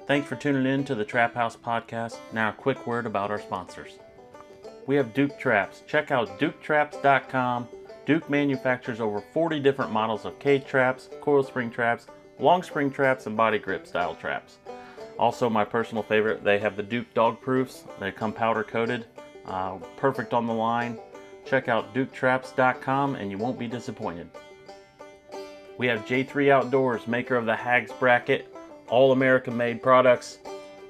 Thanks for tuning in to the Trap House Podcast. Now, a quick word about our sponsors. We have Duke Traps. Check out DukeTraps.com. Duke manufactures over 40 different models of cage traps, coil spring traps, long spring traps, and body grip style traps. Also, my personal favorite, they have the Duke Dog Proofs. They come powder coated, perfect on the line. Check out DukeTraps.com and you won't be disappointed. We have J3 Outdoors, maker of the Hags Bracket, all American made products.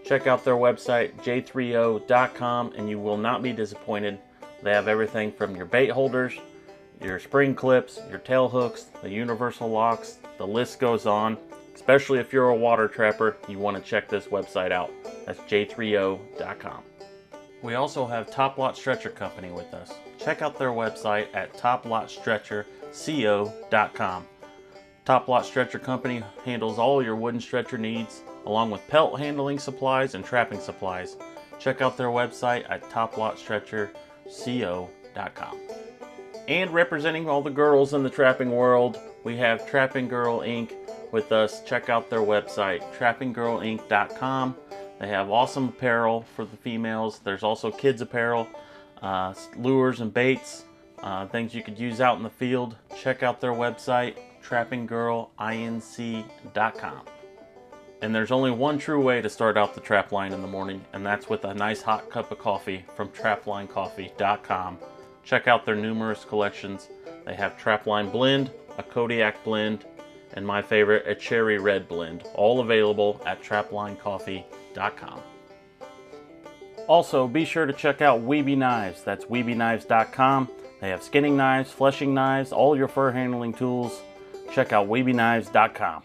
Check out their website, j3o.com, and you will not be disappointed. They have everything from your bait holders, your spring clips, your tail hooks, the universal locks, the list goes on. Especially if you're a water trapper, you want to check this website out. That's j3o.com. We also have Top Lot Stretcher Company with us. Check out their website at toplotstretcherco.com. Top Lot Stretcher Company handles all your wooden stretcher needs, along with pelt handling supplies and trapping supplies. Check out their website at toplotstretcherco.com. And representing all the girls in the trapping world, we have Trapping Girl Inc. with us. Check out their website, trappinggirlinc.com. They have awesome apparel for the females. There's also kids apparel, lures and baits, things you could use out in the field. Check out their website, trappinggirlinc.com. And there's only one true way to start out the trap line in the morning, and that's with a nice hot cup of coffee from traplinecoffee.com. Check out their numerous collections. They have Trapline Blend, a Kodiak Blend, and my favorite, a Cherry Red Blend, all available at traplinecoffee.com. Also, be sure to check out Weeby Knives. That's weebyknives.com. They have skinning knives, fleshing knives, all your fur handling tools. Check out weebyknives.com.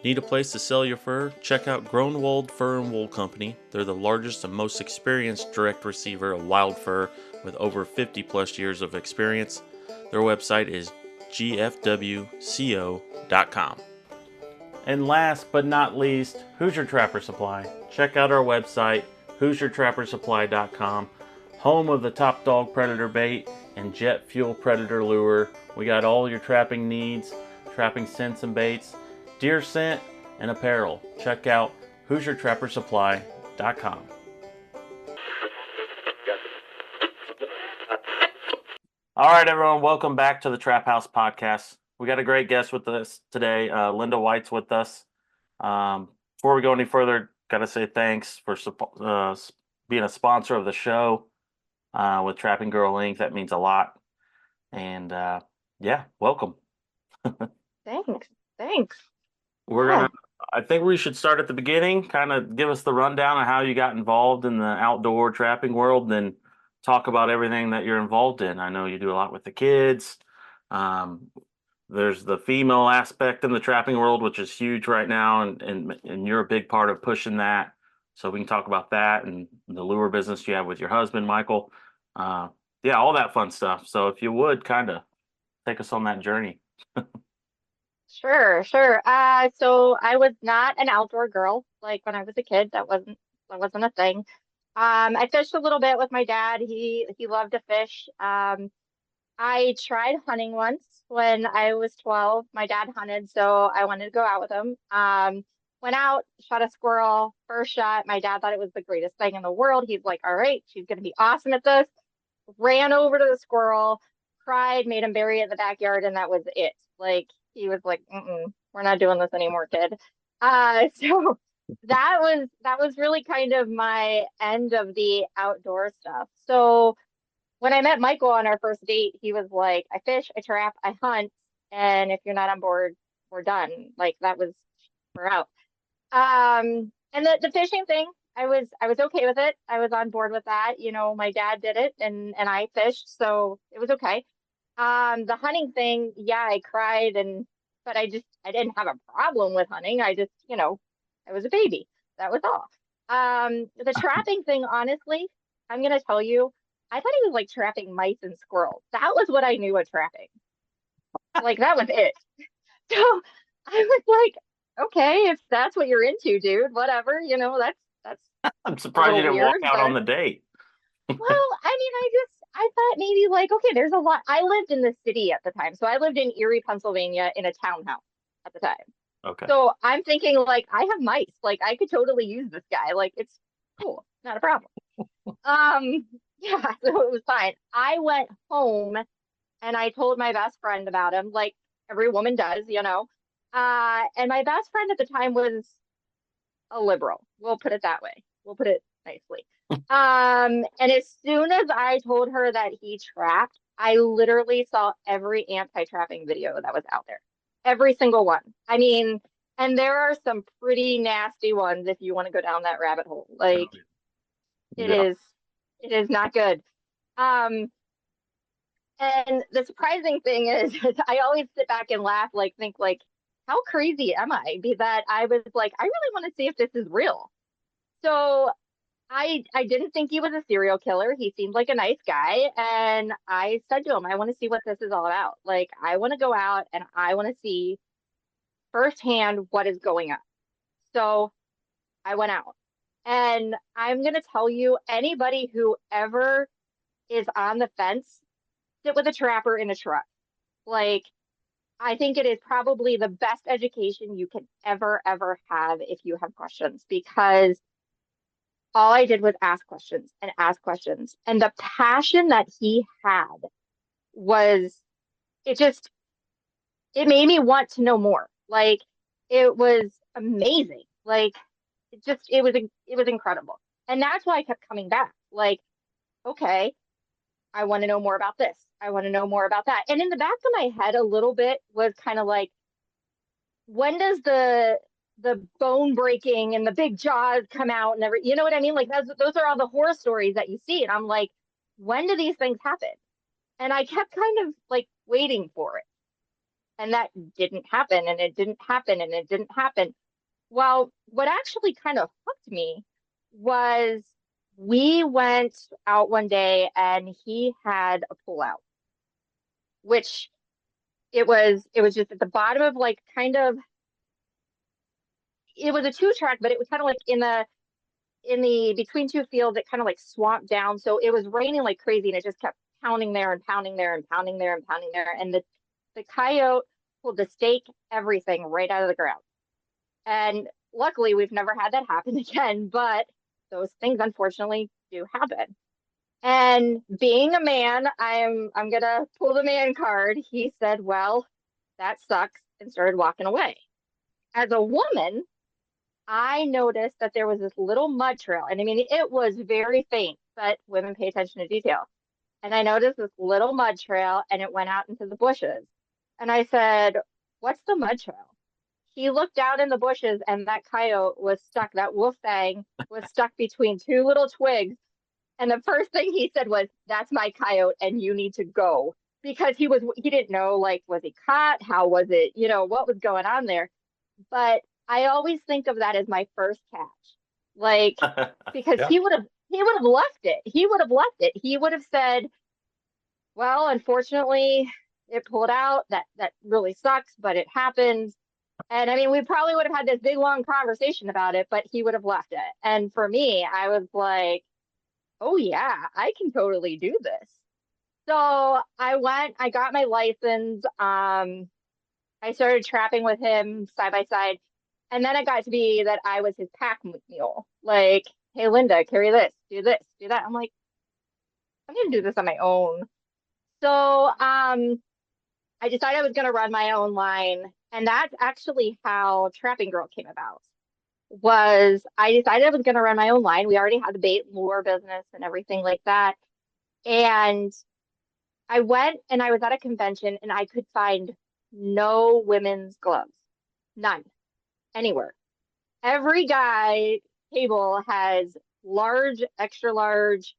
Need a place to sell your fur? Check out Groenewald Fur and Wool Company. They're the largest and most experienced direct receiver of wild fur with over 50 plus years of experience. Their website is gfwco.com. And last but not least, Hoosier Trapper Supply. Check out our website, HoosierTrapperSupply.com, home of the Top Dog Predator Bait and Jet Fuel Predator Lure. We got all your trapping needs, trapping scents and baits, deer scent, and apparel. Check out HoosierTrapperSupply.com. All right, everyone, welcome back to the Trap House Podcast. We got a great guest with us today. Linda White's with us. Before we go any further, got to say thanks for being a sponsor of the show with Trapping Girl Inc. That means a lot. And yeah, welcome. Thanks. I think we should start at the beginning, kind of give us the rundown of how you got involved in the outdoor trapping world, then talk about everything that you're involved in. I know you do a lot with the kids. There's the female aspect in the trapping world, which is huge right now, and you're a big part of pushing that. So we can talk about that and the lure business you have with your husband, Michael. Yeah, all that fun stuff. So if you would kind of take us on that journey. Sure. So I was not an outdoor girl. Like when I was a kid, that wasn't a thing. I fished a little bit with my dad. He loved to fish. I tried hunting once when I was 12. My dad hunted, so I wanted to go out with him. Went out, shot a squirrel, first shot. My dad thought it was the greatest thing in the world. He's like, all right, she's gonna be awesome at this. Ran over to the squirrel, cried, made him bury it in the backyard, and that was it. Like he was like, we're not doing this anymore, kid. So that was really kind of my end of the outdoor stuff. So when I met Michael on our first date, he was like, I fish, I trap, I hunt, and if you're not on board, we're done. Like we're out. And the fishing thing, I was okay with it. I was on board with that. You know, my dad did it and I fished, so it was okay. The hunting thing, yeah, I cried but I didn't have a problem with hunting. I was a baby. That was all. The trapping thing, honestly, I'm gonna tell you, I thought he was like trapping mice and squirrels. That was what I knew of trapping. Like that was it. So I was like, okay, if that's what you're into, dude, whatever, that's I'm a surprised you little didn't walk weird, out on but the date. well, I mean, I thought maybe like, okay, there's a lot. I lived in the city at the time. So I lived in Erie, Pennsylvania in a townhouse at the time. Okay. So I'm thinking like I have mice, like I could totally use this guy. Like it's cool, not a problem. Um, yeah, so it was fine. I went home and I told my best friend about him, like every woman does, you know. And my best friend at the time was a liberal. We'll put it that way. We'll put it nicely. And as soon as I told her that he trapped, I literally saw every anti-trapping video that was out there. Every single one. I mean, and there are some pretty nasty ones if you want to go down that rabbit hole. Like it Yeah. is it is not good. Um, and the surprising thing is, I always sit back and laugh, like think like, how crazy am I? Be that I was like, I really want to see if this is real. So I didn't think he was a serial killer. He seemed like a nice guy, and I said to him, I want to see what this is all about. Like I want to go out and I want to see firsthand what is going on. So I went out. And I'm going to tell you, anybody who ever is on the fence, sit with a trapper in a truck. Like I think it is probably the best education you can ever have if you have questions, because all I did was ask questions and ask questions. And the passion that he had was, it just, it made me want to know more. Like it was amazing. Like it was incredible. And that's why I kept coming back. Like, okay, I want to know more about this. I want to know more about that. And in the back of my head, a little bit was kind of like, when does the bone breaking and the big jaws come out and every, you know what I mean? Like those are all the horror stories that you see. And I'm like, when do these things happen? And I kept kind of like waiting for it. And that didn't happen and it didn't happen and it didn't happen. Well, what actually kind of hooked me was we went out one day and he had a pullout, which it was just at the bottom of like kind of, it was a two track, but it was kind of like in the between two fields, it kind of like swamped down. So it was raining like crazy and it just kept pounding there and pounding there and pounding there and pounding there. And the coyote pulled the stake, everything right out of the ground. And luckily we've never had that happen again, but those things unfortunately do happen. And being a man, I'm gonna pull the man card. He said, well, that sucks, and started walking away. As a woman, I noticed that there was this little mud trail. And I mean, it was very faint, but women pay attention to detail. And I noticed this little mud trail and it went out into the bushes. And I said, what's the mud trail? He looked out in the bushes and that coyote was stuck, that Wolfgang was stuck between two little twigs. And the first thing he said was, that's my coyote and you need to go. Because he didn't know, like, was he caught? How was it? You know, what was going on there? But I always think of that as my first catch. Like, because Yeah. he would have left it. He would have left it. He would have said, well, unfortunately, it pulled out. That really sucks, but it happens. And I mean, we probably would have had this big long conversation about it, but he would have left it. And for me, I was like, oh yeah, I can totally do this. So I went, I got my license. I started trapping with him side by side. And then it got to be that I was his pack mule. Like, hey, Linda, carry this, do this, do that. I'm like, I'm gonna do this on my own. So I decided I was gonna run my own line. And that's actually how Trapping Girl came about. Was I decided I was gonna run my own line. We already had the bait and lure business and everything like that. And I went and I was at a convention and I could find no women's gloves. None. Anywhere. Every guy table has large, extra large.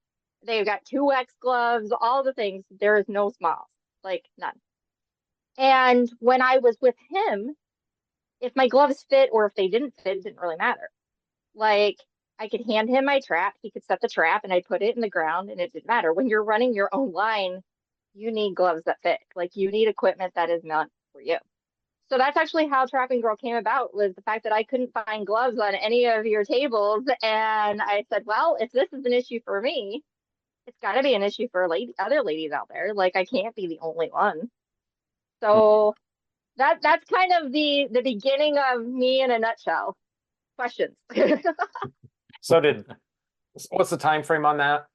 They've got 2X gloves, all the things. There is no smalls, like none. And when I was with him, if my gloves fit or if they didn't fit, it didn't really matter. Like I could hand him my trap, he could set the trap, and I put it in the ground, and it didn't matter. When you're running your own line, you need gloves that fit. Like you need equipment that is meant for you. So that's actually how Trapping Girl came about, was the fact that I couldn't find gloves on any of your tables. And I said, well, if this is an issue for me, it's got to be an issue for other ladies out there. Like I can't be the only one. So that's kind of the beginning of me in a nutshell. Questions. So what's the time frame on that?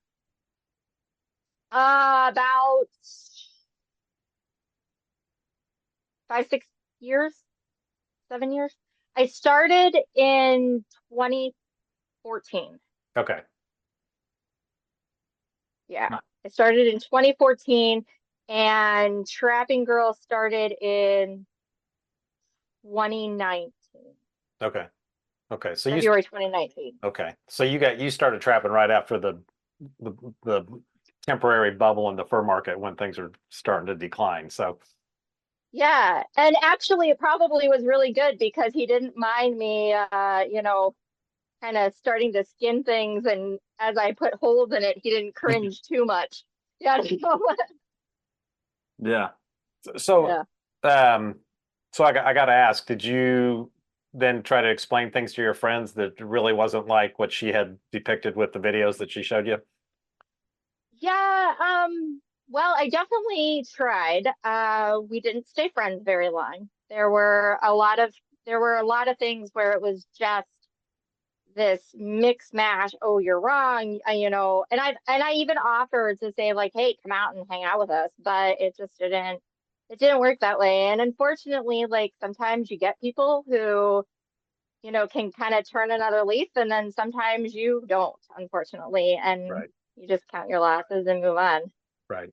About 5, 6 years, 7 years. I started in 2014. Okay. Yeah, I started in 2014, and Trapping Girl started in 2019, Okay. Okay. So February 2019. okay. So you started trapping right after the temporary bubble in the fur market when things are starting to decline. So Yeah, and actually, it probably was really good because he didn't mind me, kind of starting to skin things, and as I put holes in it, he didn't cringe too much. Yeah, Yeah. so yeah. so I got to ask, did you then try to explain things to your friends that really wasn't like what she had depicted with the videos that she showed you? Yeah, well, I definitely tried. We didn't stay friends very long. There were a lot of things where it was just this mix mash. Oh, you're wrong. And I even offered to say like, hey, come out and hang out with us, but it didn't work that way. And unfortunately, like sometimes you get people who, can kind of turn another leaf, and then sometimes you don't, unfortunately, and Right. you just count your losses and move on. Right.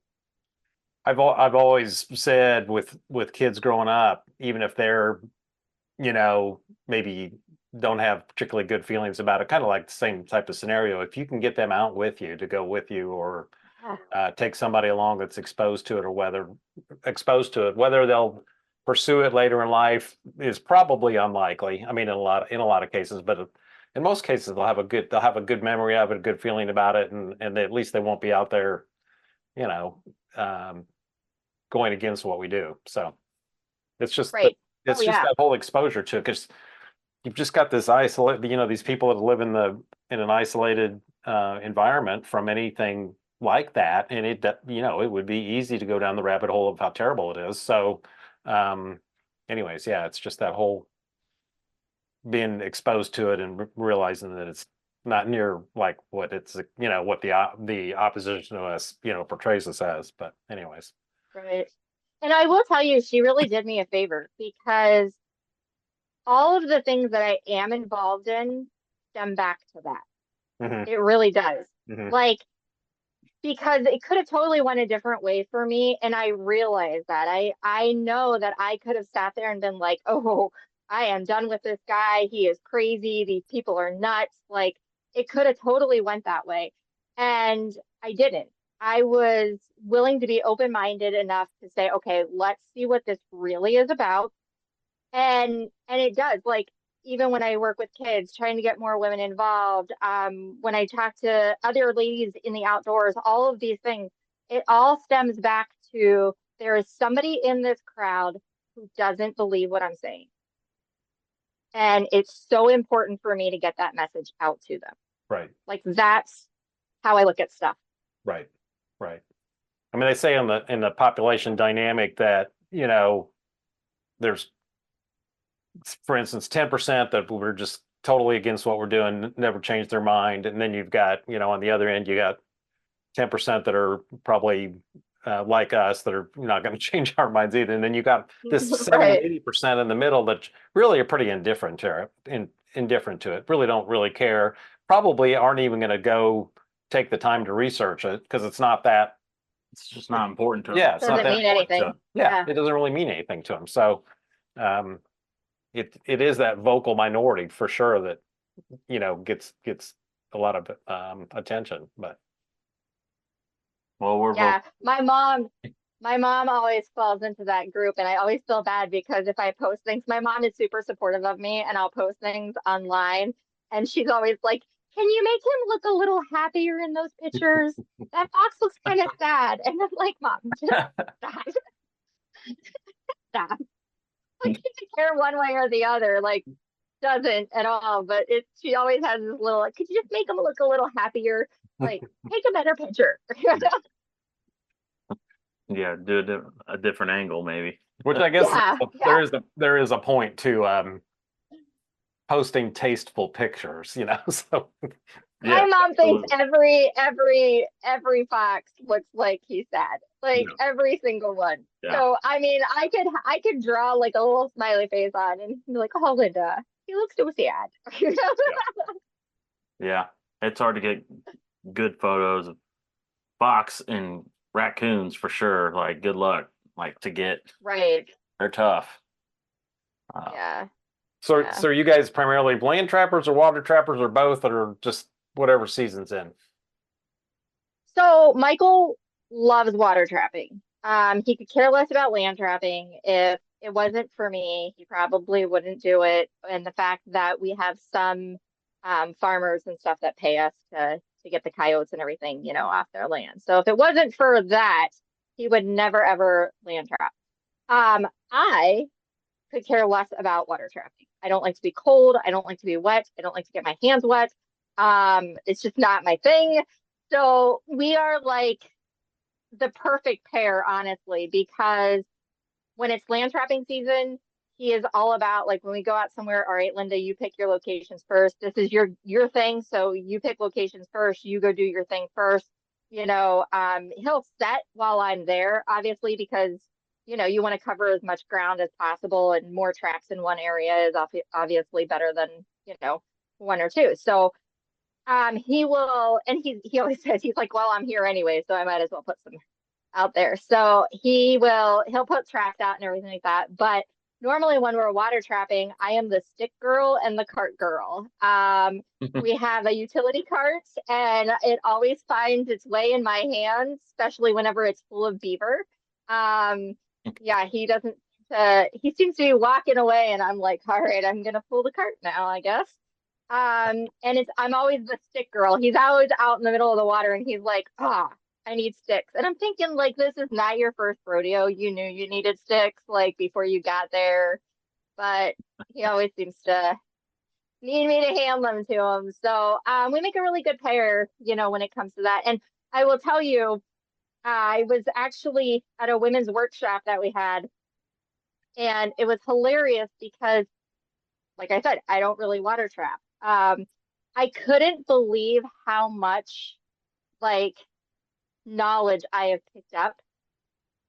I've always said with kids growing up, even if they're, maybe don't have particularly good feelings about it, kind of like the same type of scenario. If you can get them out with you to go with you, or take somebody along that's exposed to it, or whether they'll pursue it later in life is probably unlikely. I mean, in a lot of cases, but in most cases they'll have a good memory of it, a good feeling about it, and at least they won't be out there, you know, um, going against what we do. So it's just Right. Oh it's just yeah. that whole exposure to it, because you've just got this these people that live in an isolated environment from anything like that, and it would be easy to go down the rabbit hole of how terrible it is. So, um, anyways, yeah, it's just that whole being exposed to it and realizing that it's not near like what what the opposition to us portrays us as. But anyways, Right. And I will tell you, she really did me a favor because all of the things that I am involved in stem back to that. hmm It really does. hmm Like, because it could have totally went a different way for me, and I realize that. I know that I could have sat there and been like, "Oh, I am done with this guy. He is crazy. These people are nuts." Like, it could have totally went that way. And I didn't. I was willing to be open-minded enough to say, "Okay, let's see what this really is about." And it does, like, even when I work with kids trying to get more women involved, when I talk to other ladies in the outdoors, all of these things, it all stems back to there is somebody in this crowd who doesn't believe what I'm saying, and it's so important for me to get that message out to them. right, Like, that's how I look at stuff. right, right. I mean, they say in the population dynamic that there's, for instance, 10% that were just totally against what we're doing, never changed their mind, and then you've got, on the other end, you got 10% that are probably like us, that are not going to change our minds either, and then you got this 70, Right. 80% in the middle that really are pretty indifferent to it, really don't really care, probably aren't even going to go take the time to research it because it's not that. It's just not important to them. Yeah, it's not Doesn't that mean important to anything. them. Yeah, it doesn't really mean anything to them. So, um, it is that vocal minority for sure that gets a lot of attention. But Well, we're Yeah, my mom always falls into that group, and I always feel bad because if I post things, my mom is super supportive of me, and I'll post things online, and she's always like, "Can you make him look a little happier in those pictures? That fox looks kind of sad." And I'm like, "Mom, just stop, stop." Like, she doesn't care one way or the other, like, doesn't at all. But she always has this little, like, "Could you just make him look a little happier? Like, take a better picture." yeah, do a different angle maybe. Which I guess Yeah, there is a point to posting tasteful pictures, So My Yeah, mom thinks absolutely. every fox looks like he's sad. Like yeah, every single one. Yeah, So I mean I could draw like a little smiley face on and be like, oh Linda, he looks so sad. yeah. yeah. It's hard to get good photos of fox and raccoons for sure. Like, good luck. Like to get, Right. they're tough. Uh, Yeah. So, Yeah. so are you guys primarily land trappers or water trappers or both, or just whatever season's in? So Michael loves water trapping. He could care less about land trapping. If it wasn't for me, he probably wouldn't do it. And the fact that we have some farmers and stuff that pay us to get the coyotes and everything, off their land. So if it wasn't for that, he would never ever land trap. I could care less about water trapping. I don't like to be cold. I don't like to be wet. I don't like to get my hands wet. It's just not my thing. So we are like the perfect pair, honestly, because when it's land trapping season, he is all about like when we go out somewhere, all right, Linda, you pick your locations first. This is your thing. So you pick locations first, you go do your thing first. He'll set while I'm there, obviously, because you want to cover as much ground as possible and more tracks in one area is obviously better than, one or two. So he will, and he always says he's like, well, I'm here anyway, so I might as well put some out there. So he'll put tracks out and everything like that. But normally when we're water trapping, I am the stick girl and the cart girl. We have a utility cart and it always finds its way in my hands, especially whenever it's full of beaver. Yeah, he seems to be walking away and I'm like, all right, I'm gonna pull the cart now, I guess. And I'm always the stick girl. He's always out in the middle of the water and he's like, I need sticks. And I'm thinking, like, this is not your first rodeo. You knew you needed sticks, like, before you got there. But he always seems to need me to hand them to him. So we make a really good pair, when it comes to that. And I will tell you, I was actually at a women's workshop that we had, and it was hilarious because, like I said, I don't really water trap. I couldn't believe how much, like, knowledge I have picked up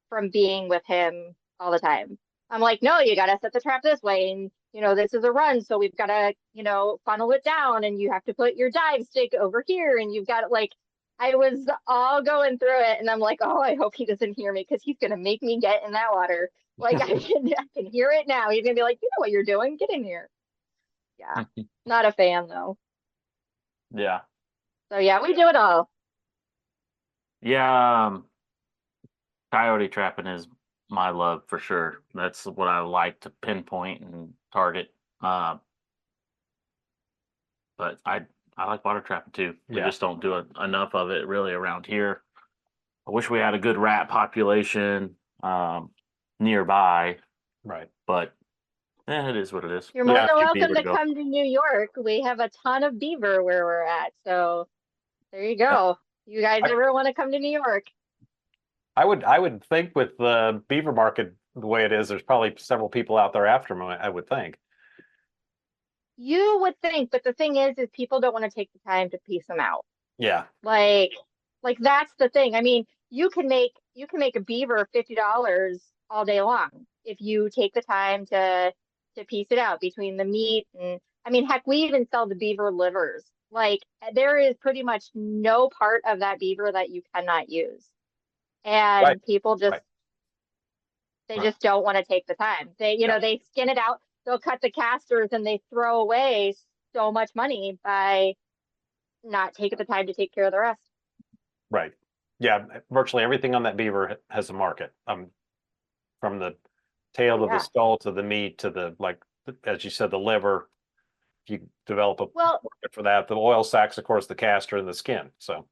from being with him all the time. I'm like, no, you got to set the trap this way. And, this is a run. So we've got to, funnel it down and you have to put your dive stick over here. And you've got like, I was all going through it. And I'm like, oh, I hope he doesn't hear me because he's going to make me get in that water. Like I can hear it now. He's going to be like, you know what you're doing? Get in here. Yeah. Not a fan though. yeah. So yeah, we do it all. Yeah. Coyote trapping is my love for sure. That's what I like to pinpoint and target. But I like water trapping too. We Yeah. just don't do enough of it really around here. I wish we had a good rat population nearby, Right. but it is what it is. You're We more got than a few welcome beaver to go. come to New York. We have a ton of beaver where we're at. So there you go. You guys I, ever want to come to New York? I would think with the beaver market the way it is, there's probably several people out there after them, I would think. You would think, but the thing is people don't want to take the time to piece them out. Yeah. Like that's the thing. I mean, you can make a beaver $50 all day long if you take the time to piece it out between the meat and I mean, heck, we even sell the beaver livers. Like there is pretty much no part of that beaver that you cannot use. Right. And people Right. they Right. just don't want to take the time. Yeah. They skin it out, they'll cut the casters and they throw away so much money by not taking the time to take care of the rest. Right. Yeah. Virtually everything on that beaver has a market. From the tail to the Yeah. skull to the meat to the like, as you said, the liver. If you develop a Well, market for that, the oil sacs, of course, the caster and the skin. So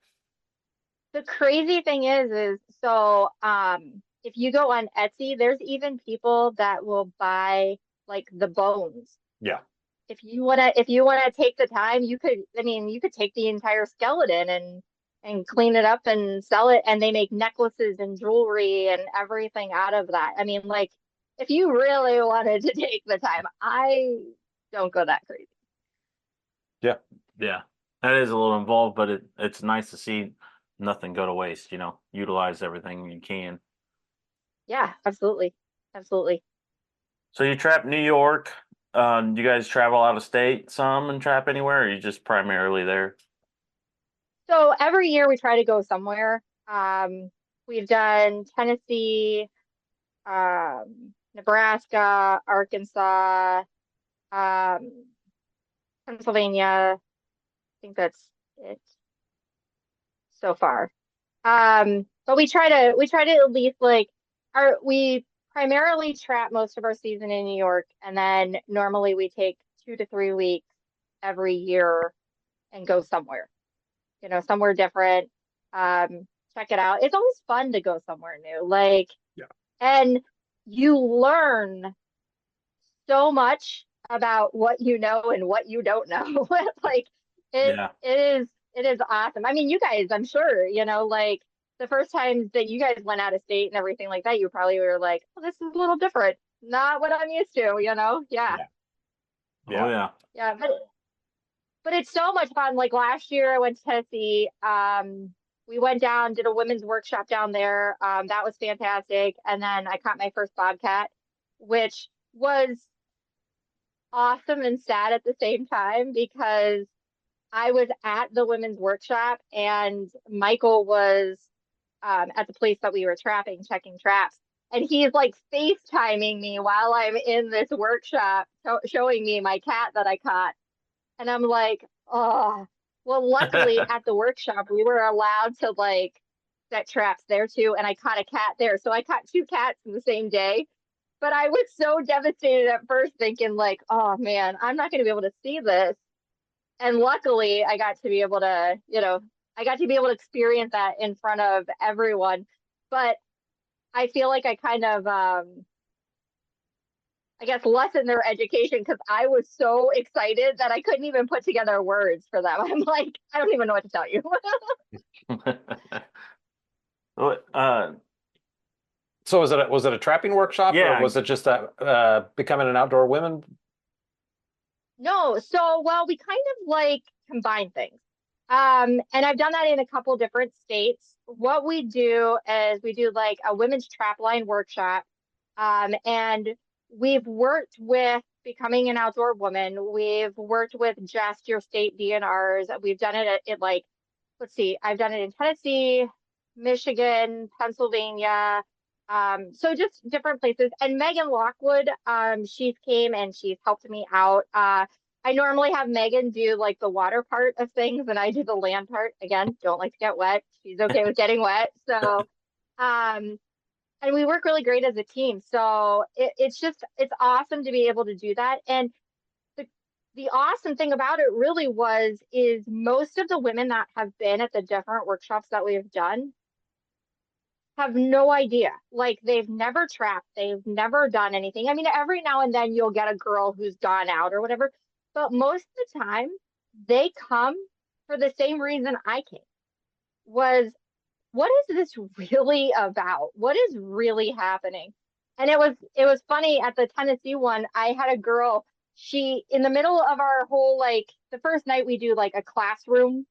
the crazy thing is so if you go on Etsy, there's even people that will buy like the bones. yeah. If you wanna take the time, you could take the entire skeleton and clean it up and sell it, and they make necklaces and jewelry and everything out of that. I mean, like if you really wanted to take the time, I don't go that crazy. Yeah, that is a little involved, but it's nice to see nothing go to waste, utilize everything you can. Yeah, absolutely. Absolutely. So you trap New York. You guys travel out of state some and trap anywhere, or are you just primarily there? So every year we try to go somewhere. We've done Tennessee, Nebraska, Arkansas, um, Pennsylvania. I think that's it so far. But we try to at least like we primarily trap most of our season in New York, and then normally we take 2 to 3 weeks every year and go somewhere, somewhere different. Check it out. It's always fun to go somewhere new. Like, Yeah. and you learn so much about what you know and what you don't know. Like it Yeah. it is awesome. I mean, you guys, I'm sure, like the first times that you guys went out of state and everything like that, you probably were like, oh, this is a little different. Not what I'm used to, Yeah. Yeah. Oh yeah. Yeah. But it's so much fun. Like last year I went to Tennessee. We went down, did a women's workshop down there. That was fantastic. And then I caught my first bobcat, which was awesome and sad at the same time because I was at the women's workshop and Michael was at the place that we were trapping, checking traps. And he's like FaceTiming me while I'm in this workshop, showing me my cat that I caught. And I'm like, oh, well, luckily at the workshop, we were allowed to like set traps there too. And I caught a cat there. So I caught two cats in the same day. But I was so devastated at first, thinking, like, oh man, I'm not going to be able to see this. And luckily, I got to be able to, I got to be able to experience that in front of everyone. But I feel like I kind of, I guess, lessen their education because I was so excited that I couldn't even put together words for them. I'm like, I don't even know what to tell you. What, So was it a trapping workshop, or Yeah. was it just becoming an outdoor women? No, so well, we kind of like combine things. And I've done that in a couple different states. What we do is we do like a women's trap line workshop. And we've worked with Becoming an Outdoor Woman. We've worked with Just Your State DNRs. We've done it at like, let's see, I've done it in Tennessee, Michigan, Pennsylvania. So just different places. And Megan Lockwood, she's came and she's helped me out. I normally have Megan do like the water part of things and I do the land part. Again, don't like to get wet. She's okay with getting wet. So, and we work really great as a team. So it's awesome to be able to do that. And the awesome thing about it really is most of the women that have been at the different workshops that we've done have no idea. Like they've never trapped, they've never done anything. I mean, every now and then you'll get a girl who's gone out or whatever, but most of the time they come for the same reason I came was what is this really about? What is really happening? And it was funny at the Tennessee one, I had a girl, she in the middle of our whole like the first night we do like a classroom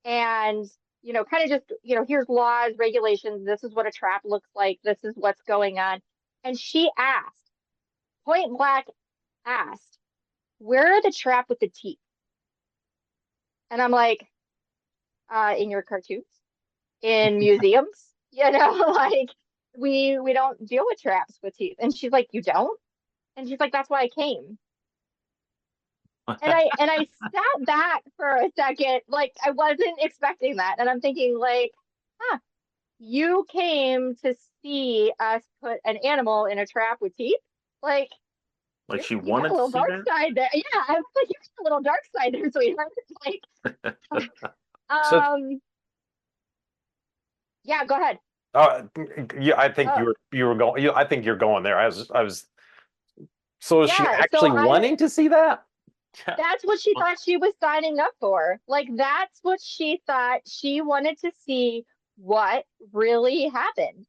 and kind of just, here's laws, regulations, this is what a trap looks like, this is what's going on. And she asked, point blank asked, where are the trap with the teeth? And I'm like, in your cartoons, in museums, like we don't deal with traps with teeth. And she's like, you don't? And she's like, that's why I came. And I sat back for a second, like I wasn't expecting that. And I'm thinking, like, huh, you came to see us put an animal in a trap with teeth? Like, Like she you got wanted a to little see dark that? side there. Yeah, I was like, you got a little dark side there, sweetheart. Like, So, yeah, go ahead. yeah, I think Oh, you were going. I think you're going there. I was. So is she yeah. actually wanting to see that? That's what she thought she was signing up for. Like, that's what she thought. She wanted to see what really happened.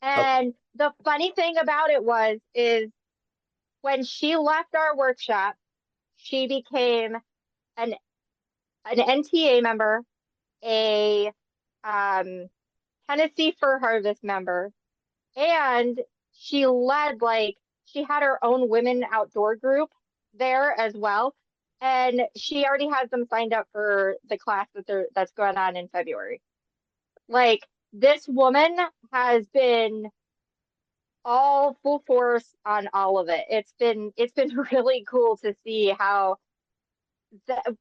And the funny thing about it is when she left our workshop, she became an NTA member, a Tennessee Fur Harvest member, and she led she had her own women outdoor group there as well. And she already has them signed up for the class that's going on in February. Like this woman has been all full force on all of it. It's been really cool to see how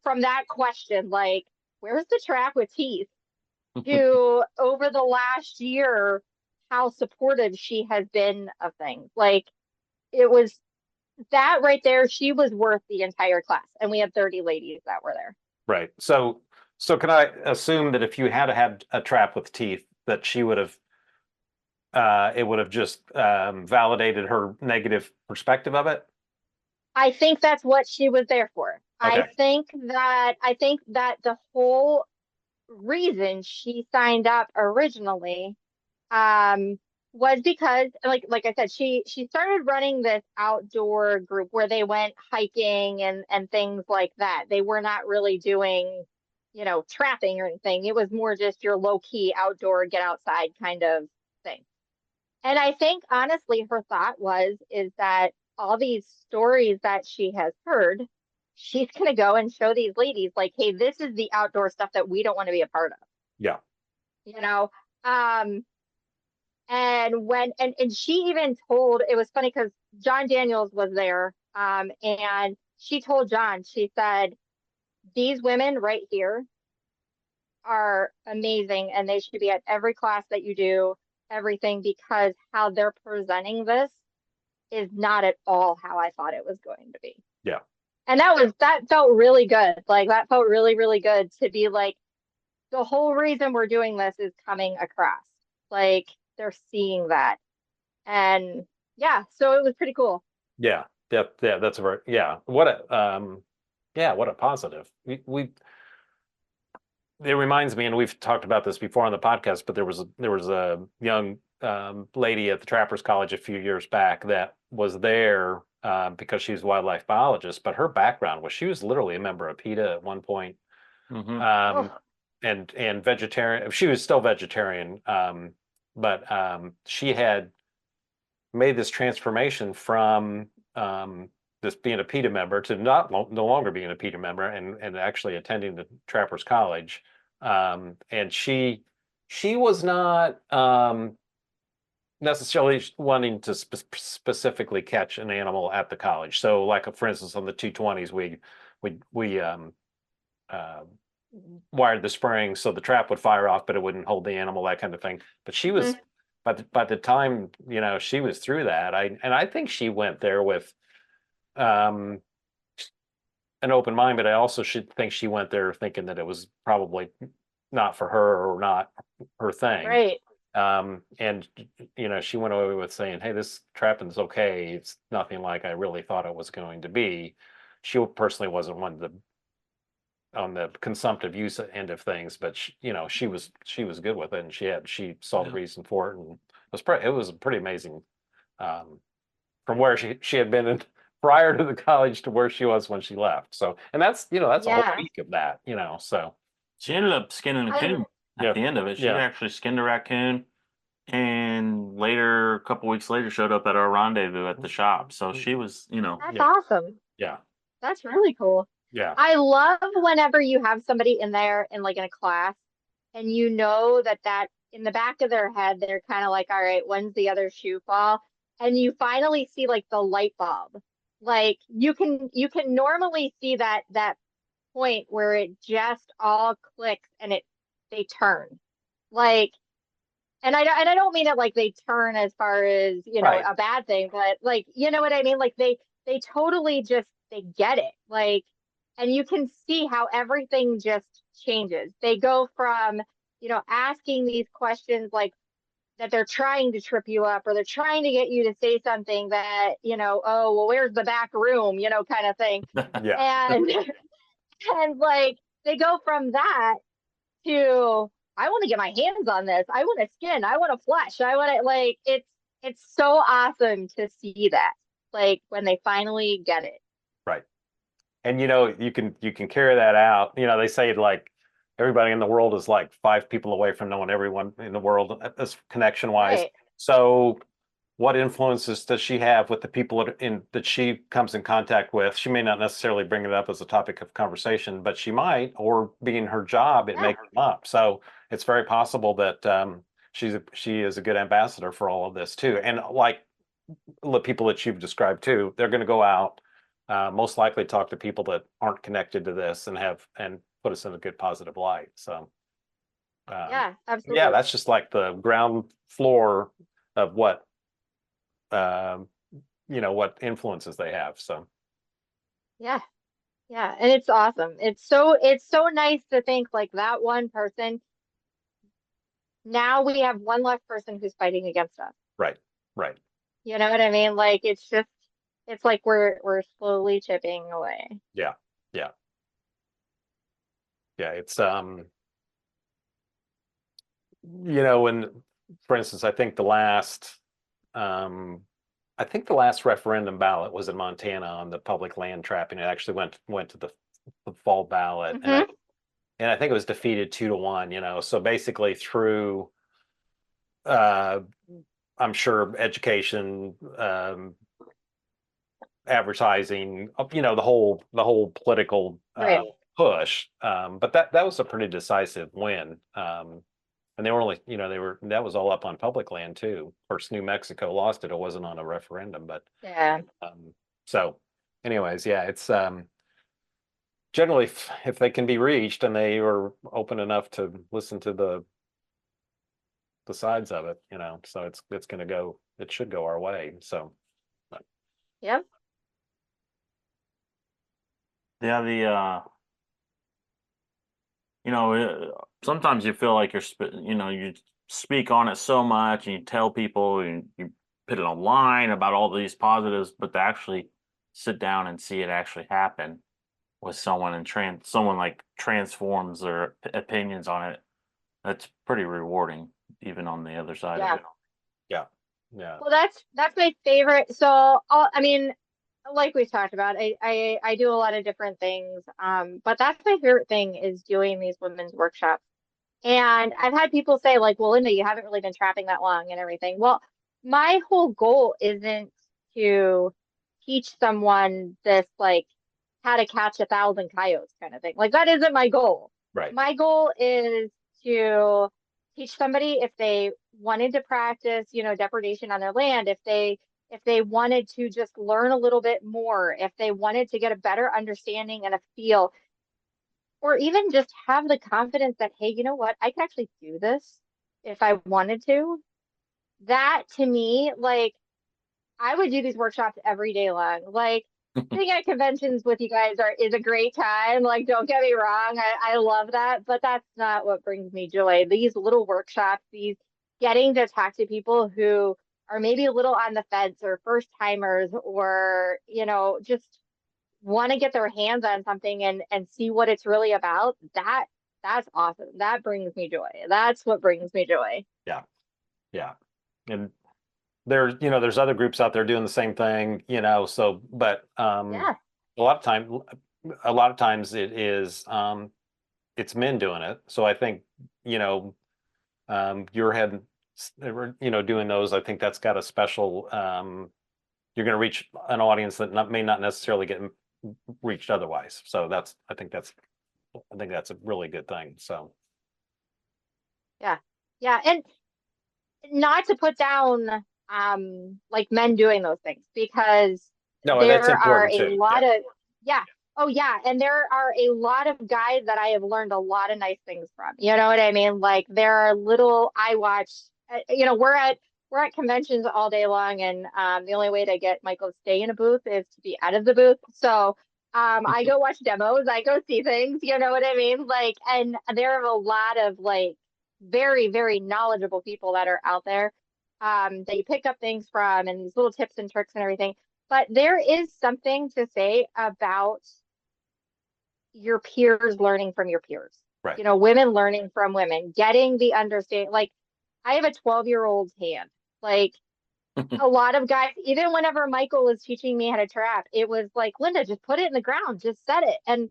from that question, like, where's the trap with teeth? To over the last year, how supportive she has been of things. Like it was that right there, she was worth the entire class. And we had 30 ladies that were there. Right. So can I assume that if you had had a trap with teeth, that she would have, it would have just validated her negative perspective of it? I think that's what she was there for. Okay. I think that the whole reason she signed up originally was because like I said, she started running this outdoor group where they went hiking and things like that. They were not really doing, trapping or anything. It was more just your low key outdoor get outside kind of thing. And I think honestly her thought is that all these stories that she has heard, she's gonna go and show these ladies like, hey, this is the outdoor stuff that we don't want to be a part of. Yeah. You know, and and she even told, it was funny because John Daniels was there, and she told John, she said, these women right here are amazing and they should be at every class that you do, everything, because how they're presenting this is not at all how I thought it was going to be. Yeah. And that felt really good. Like that felt really, really good to be like, the whole reason we're doing this is coming across. Like they're seeing that. And yeah, so it was pretty cool. Yeah. That's a very, what a positive. It reminds me, and we've talked about this before on the podcast, but there was a young lady at the Trappers College a few years back that was there because she's a wildlife biologist, but her background was she was literally a member of PETA at one point. Oh, And vegetarian. She was still vegetarian, but she had made this transformation from this being a PETA member to no longer being a PETA member and actually attending the Trappers College. And she was not necessarily wanting to specifically catch an animal at the college. So, like for instance, on the 220s, we wired the spring so the trap would fire off, but it wouldn't hold the animal, that kind of thing. But she was, by the time she was through that, I think she went there with an open mind, but I also should think she went there thinking that it was probably not for her or not her thing. right. And she went away with saying, hey, this trapping's okay. It's nothing like I really thought it was going to be. She personally wasn't one of the on the consumptive use end of things, but she was good with it, and she saw the reason for it, and it was pretty amazing from where she had been prior to the college to where she was when she left. So, and that's a whole week of that, so she ended up skinning a coon at the end of it. She actually skinned a raccoon, and a couple weeks later, showed up at our rendezvous at the shop. So she was, That's awesome. Yeah. That's really cool. Yeah. I love whenever you have somebody in there in a class and that in the back of their head, they're kind of like, all right, when's the other shoe fall? And you finally see the light bulb. Like you can normally see that point where it just all clicks and they turn. And I don't mean it like they turn as far as, right. a bad thing, but you know what I mean? Like they totally just, they get it. And you can see how everything just changes. They go from, asking these questions that they're trying to trip you up, or they're trying to get you to say something that, oh, well, where's the back room, kind of thing. Yeah. And they go from that to, I want to get my hands on this. I want to skin. I want to flesh. I want to like it's so awesome to see that. Like when they finally get it. Right. And you can carry that out. They say like everybody in the world is like 5 people away from knowing everyone in the world as connection wise. Right. So what influences does she have with the people that she comes in contact with? She may not necessarily bring it up as a topic of conversation, but she might, or being her job, it Yeah. may come up. So it's very possible that she is a good ambassador for all of this too. And like the people that you've described too, they're going to go out, most likely talk to people that aren't connected to this and put us in a good positive light. So Yeah, absolutely. yeah, that's just like the ground floor of um, what influences they have. So Yeah. Yeah. And it's awesome. It's so nice to think like that one person. Now we have one less person who's fighting against us. right, right, You know what I mean? Like it's like we're slowly chipping away. yeah, yeah, yeah. It's when, for instance, um, I think the last referendum ballot was in Montana on the public land trapping. It actually went to the fall ballot, and Hmm. I think it was defeated 2-1. So basically through uh, I'm sure education, advertising, the whole political Right. push. But that was a pretty decisive win. And they were only, that was all up on public land too. Of course, New Mexico lost it. It wasn't on a referendum, but Yeah. so anyways, yeah, it's generally if they can be reached and they are open enough to listen to the sides of it, so it's going to go, it should go our way. So Yep. Yeah, sometimes you feel like you speak on it so much and you tell people and you put it online about all these positives, but to actually sit down and see it actually happen with someone and someone like transforms their opinions on it, that's pretty rewarding, even on the other side of Yeah. it. yeah, yeah, Well, that's my favorite. So, I mean, like we talked about, I do a lot of different things. But that's my favorite thing is doing these women's workshops. And I've had people say like, "Well, Linda, you haven't really been trapping that long and everything." Well, my whole goal isn't to teach someone this like how to catch 1,000 coyotes kind of thing. Like that isn't my goal. right, My goal is to teach somebody if they wanted to practice, depredation on their land, if they wanted to just learn a little bit more, if they wanted to get a better understanding and a feel, or even just have the confidence that, hey, you know what, I can actually do this if I wanted to. That to me, like I would do these workshops every day long. Like being at conventions with you guys is a great time. Like, don't get me wrong, I love that, but that's not what brings me joy. These little workshops, these getting to talk to people who are maybe a little on the fence or first timers or, just want to get their hands on something and see what it's really about. That's awesome. That brings me joy. That's what brings me joy. yeah, yeah. And there's other groups out there doing the same thing, so but Yeah. a lot of times it is it's men doing it. So I think, your head, doing those, I think that's got a special, you're going to reach an audience that may not necessarily get reached otherwise. So I think that's a really good thing. So Yeah. Yeah. And not to put down like men doing those things because no, that's there are important a too. Yeah. lot of yeah. Oh yeah, and there are a lot of guys that I have learned a lot of nice things from. You know what I mean? Like there are little I watch we're at conventions all day long, and the only way to get Michael to stay in a booth is to be out of the booth. So I go watch demos, I go see things, you know what I mean? Like, and there are a lot of like very, very knowledgeable people that are out there that you pick up things from and these little tips and tricks and everything. But there is something to say about your peers learning from your peers. Right. You know, women learning from women, getting the understanding. Like, I have a 12-year-old's hand. Like, a lot of guys, even whenever Michael was teaching me how to trap, it was like, Linda, just put it in the ground, just set it. And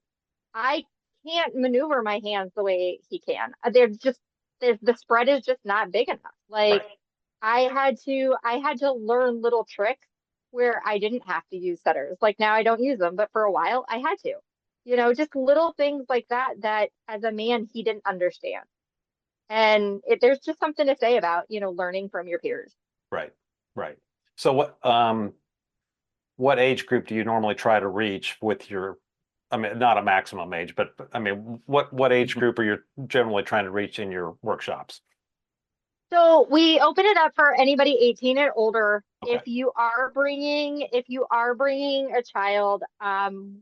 I can't maneuver my hands the way he can. They're just, the spread is just not big enough. Like, Right. I had to learn little tricks where I didn't have to use setters. Like, now I don't use them, but for a while I had to. You know, just little things like that that as a man he didn't understand. And there's just something to say about, you know, learning from your peers. Right. Right. So what age group do you normally try to reach with your, I mean, not a maximum age, but I mean, what age group are you generally trying to reach in your workshops? So we open it up for anybody 18 and older. Okay. If you are bringing a child,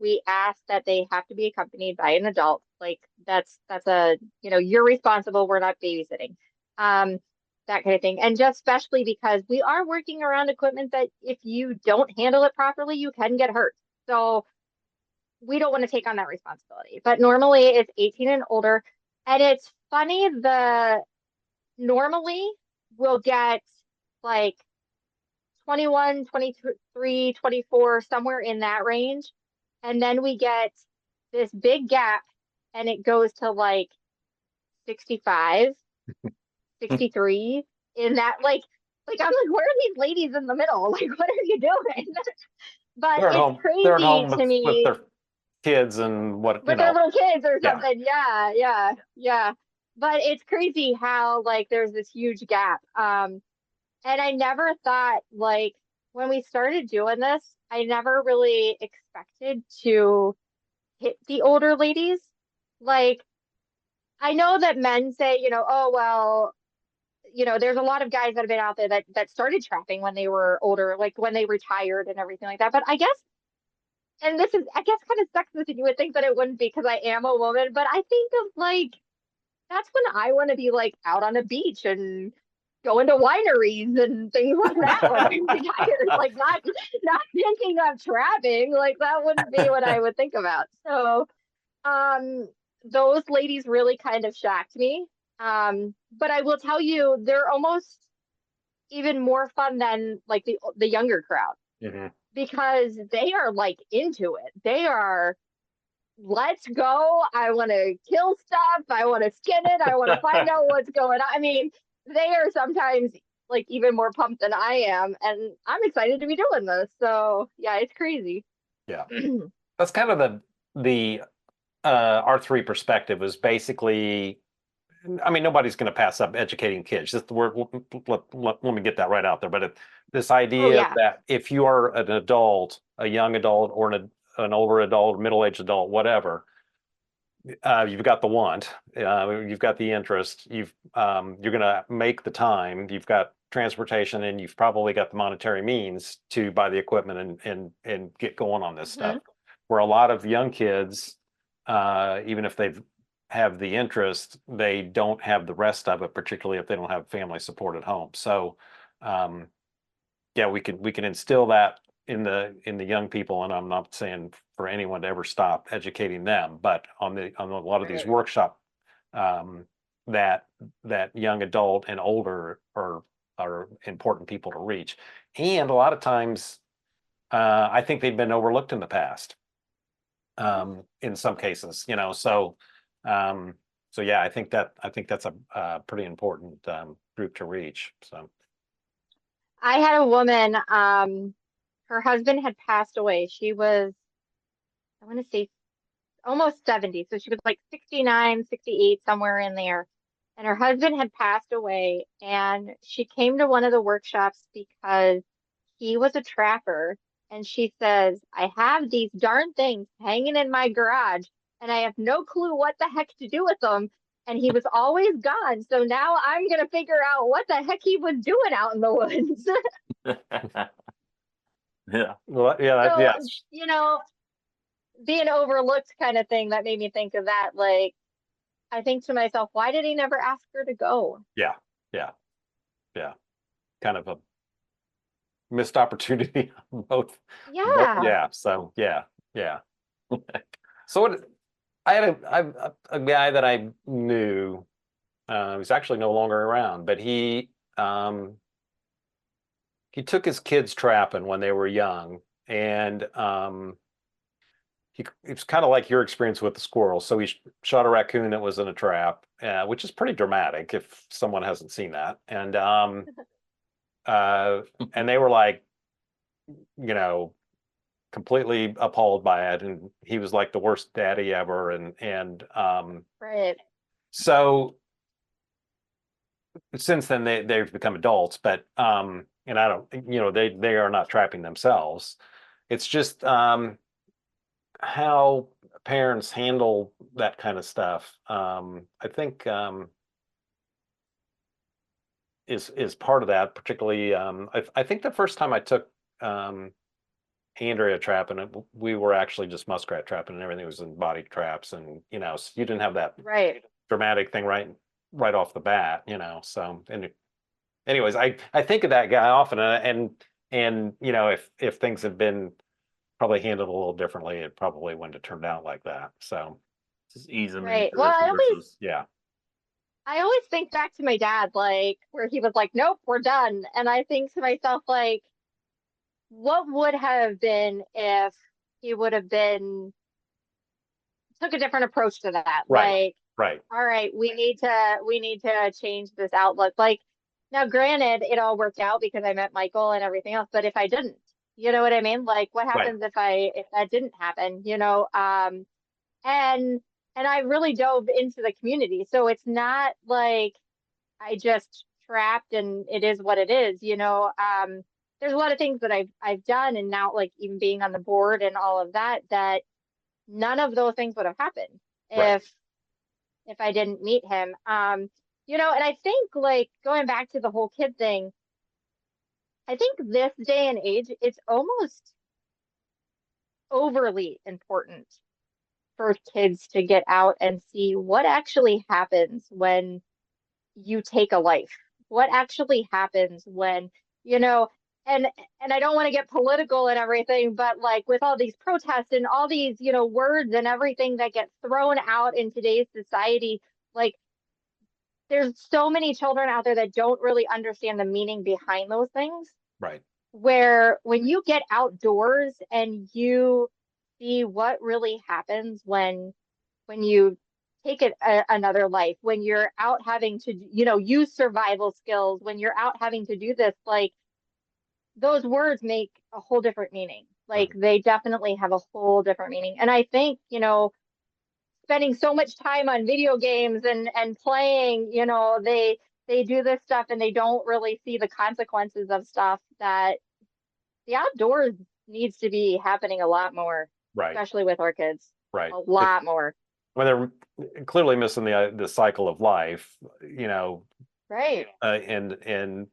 we ask that they have to be accompanied by an adult. Like, that's a, you know, you're responsible. We're not babysitting. That kind of thing. And just especially because we are working around equipment that if you don't handle it properly, you can get hurt. So we don't want to take on that responsibility. But normally it's 18 and older. And it's funny, normally we'll get like 21, 23, 24, somewhere in that range. And then we get this big gap and it goes to like 65, 63 in that I'm like, where are these ladies in the middle? Like, what are you doing? But They're at it's home. They're at crazy home to with me their kids and what, you with their know. little kids or Yeah. something. Yeah, yeah, yeah. But it's crazy how like there's this huge gap. And I never thought, like, when we started doing this, I never really expected to hit the older ladies. Like, I know that men say, you know, oh, well, you know, there's a lot of guys that have been out there that started trapping when they were older, like when they retired and everything like that. But I guess, and this is, I guess, kind of sexist, and you would think that it wouldn't be because I am a woman, but I think of like, that's when I want to be like out on a beach and going to wineries and things like that when I'm retired. Like, not thinking of trapping. Like, that wouldn't be what I would think about. So um those ladies really kind of shocked me. But I will tell you, they're almost even more fun than like the younger crowd Mhm. because they are like into it. They are, let's go. I want to kill stuff. I want to skin it. I want to find out what's going on. I mean, they are sometimes like even more pumped than I am, and I'm excited to be doing this. So yeah, it's crazy. Yeah. That's kind of the R3 perspective is basically, I mean, nobody's going to pass up educating kids. Just the word, let me get that right out there. But this Oh idea yeah. that if you are an adult, a young adult, or an older adult, middle-aged adult, whatever, you've got the want, you've got the interest, you're going to make the time, you've got transportation, and you've probably got the monetary means to buy the equipment and get going on this stuff. Where a lot of young kids, even if they've have the interest, they don't have the rest of it, particularly if they don't have family support at home. So, yeah, we can instill that in the young people, and I'm not saying for anyone to ever stop educating them, but on a lot of these workshop, that young adult and older are important people to reach, and a lot of times, I think they've been overlooked in the past, in some cases, you know. So, so yeah, I think that's a pretty important group to reach. So, I had a woman, her husband had passed away. She was, I want to say almost 70. So she was like 69, 68, somewhere in there. And her husband had passed away. And she came to one of the workshops because he was a trapper. And she says, I have these darn things hanging in my garage and I have no clue what the heck to do with them. And he was always gone. So now I'm going to figure out what the heck he was doing out in the woods. Yeah. well, yeah, So, yeah, you know, being overlooked kind of thing that made me think of that. Like, I think to myself, why did he never ask her to go? yeah, yeah, yeah. Kind of a missed opportunity on both. Yeah. Yeah. So yeah, yeah. So I had a guy that I knew, he's actually no longer around, but he took his kids trapping when they were young, and it was kind of like your experience with the squirrel. So he shot a raccoon that was in a trap, which is pretty dramatic if someone hasn't seen that. Uh, and they were like, you know, completely appalled by it, and he was like the worst daddy ever, and Right. so since then they've become adults, but and I don't, they are not trapping themselves. It's just how parents handle that kind of stuff. I think is part of that, particularly. I think the first time I took Andrea trapping, we were actually just muskrat trapping, and everything was in body traps, and so you didn't have that Right. dramatic thing right off the bat, So, and anyways, I think of that guy often, and if things had been probably handled a little differently, it probably wouldn't have turned out like that. So Just ease them Right. into Well, it versus. yeah, I always think back to my dad, like where he was like, "Nope, we're done," and I think to myself, like, what would have been if he would have been took a different approach to that? right, Like, right, all right, we need to change this outlook. Like, now, granted, it all worked out because I met Michael and everything else, but if I didn't, you know what I mean? Like, what right, happens if that didn't happen? And I really dove into the community, so it's not like I just trapped and it is what it is. There's a lot of things that I've done, and now, like, even being on the board and all of that, that none of those things would have happened right, if I didn't meet him. And I think, like, going back to the whole kid thing, I think this day and age, it's almost overly important for kids to get out and see what actually happens when you take a life. What actually happens when, you know, and I don't want to get political and everything, but like with all these protests and all these, words and everything that get thrown out in today's society, like there's so many children out there that don't really understand the meaning behind those things. right, Where when you get outdoors and you see what really happens when you take another life, when you're out having to, use survival skills, when you're out having to do this, like those words make a whole different meaning. Like mhm, they definitely have a whole different meaning. And I think, spending so much time on video games and playing, they do this stuff and they don't really see the consequences of stuff that the outdoors needs to be happening a lot more, right, especially with our kids. right. A lot more. When they're clearly missing the cycle of life, Right. and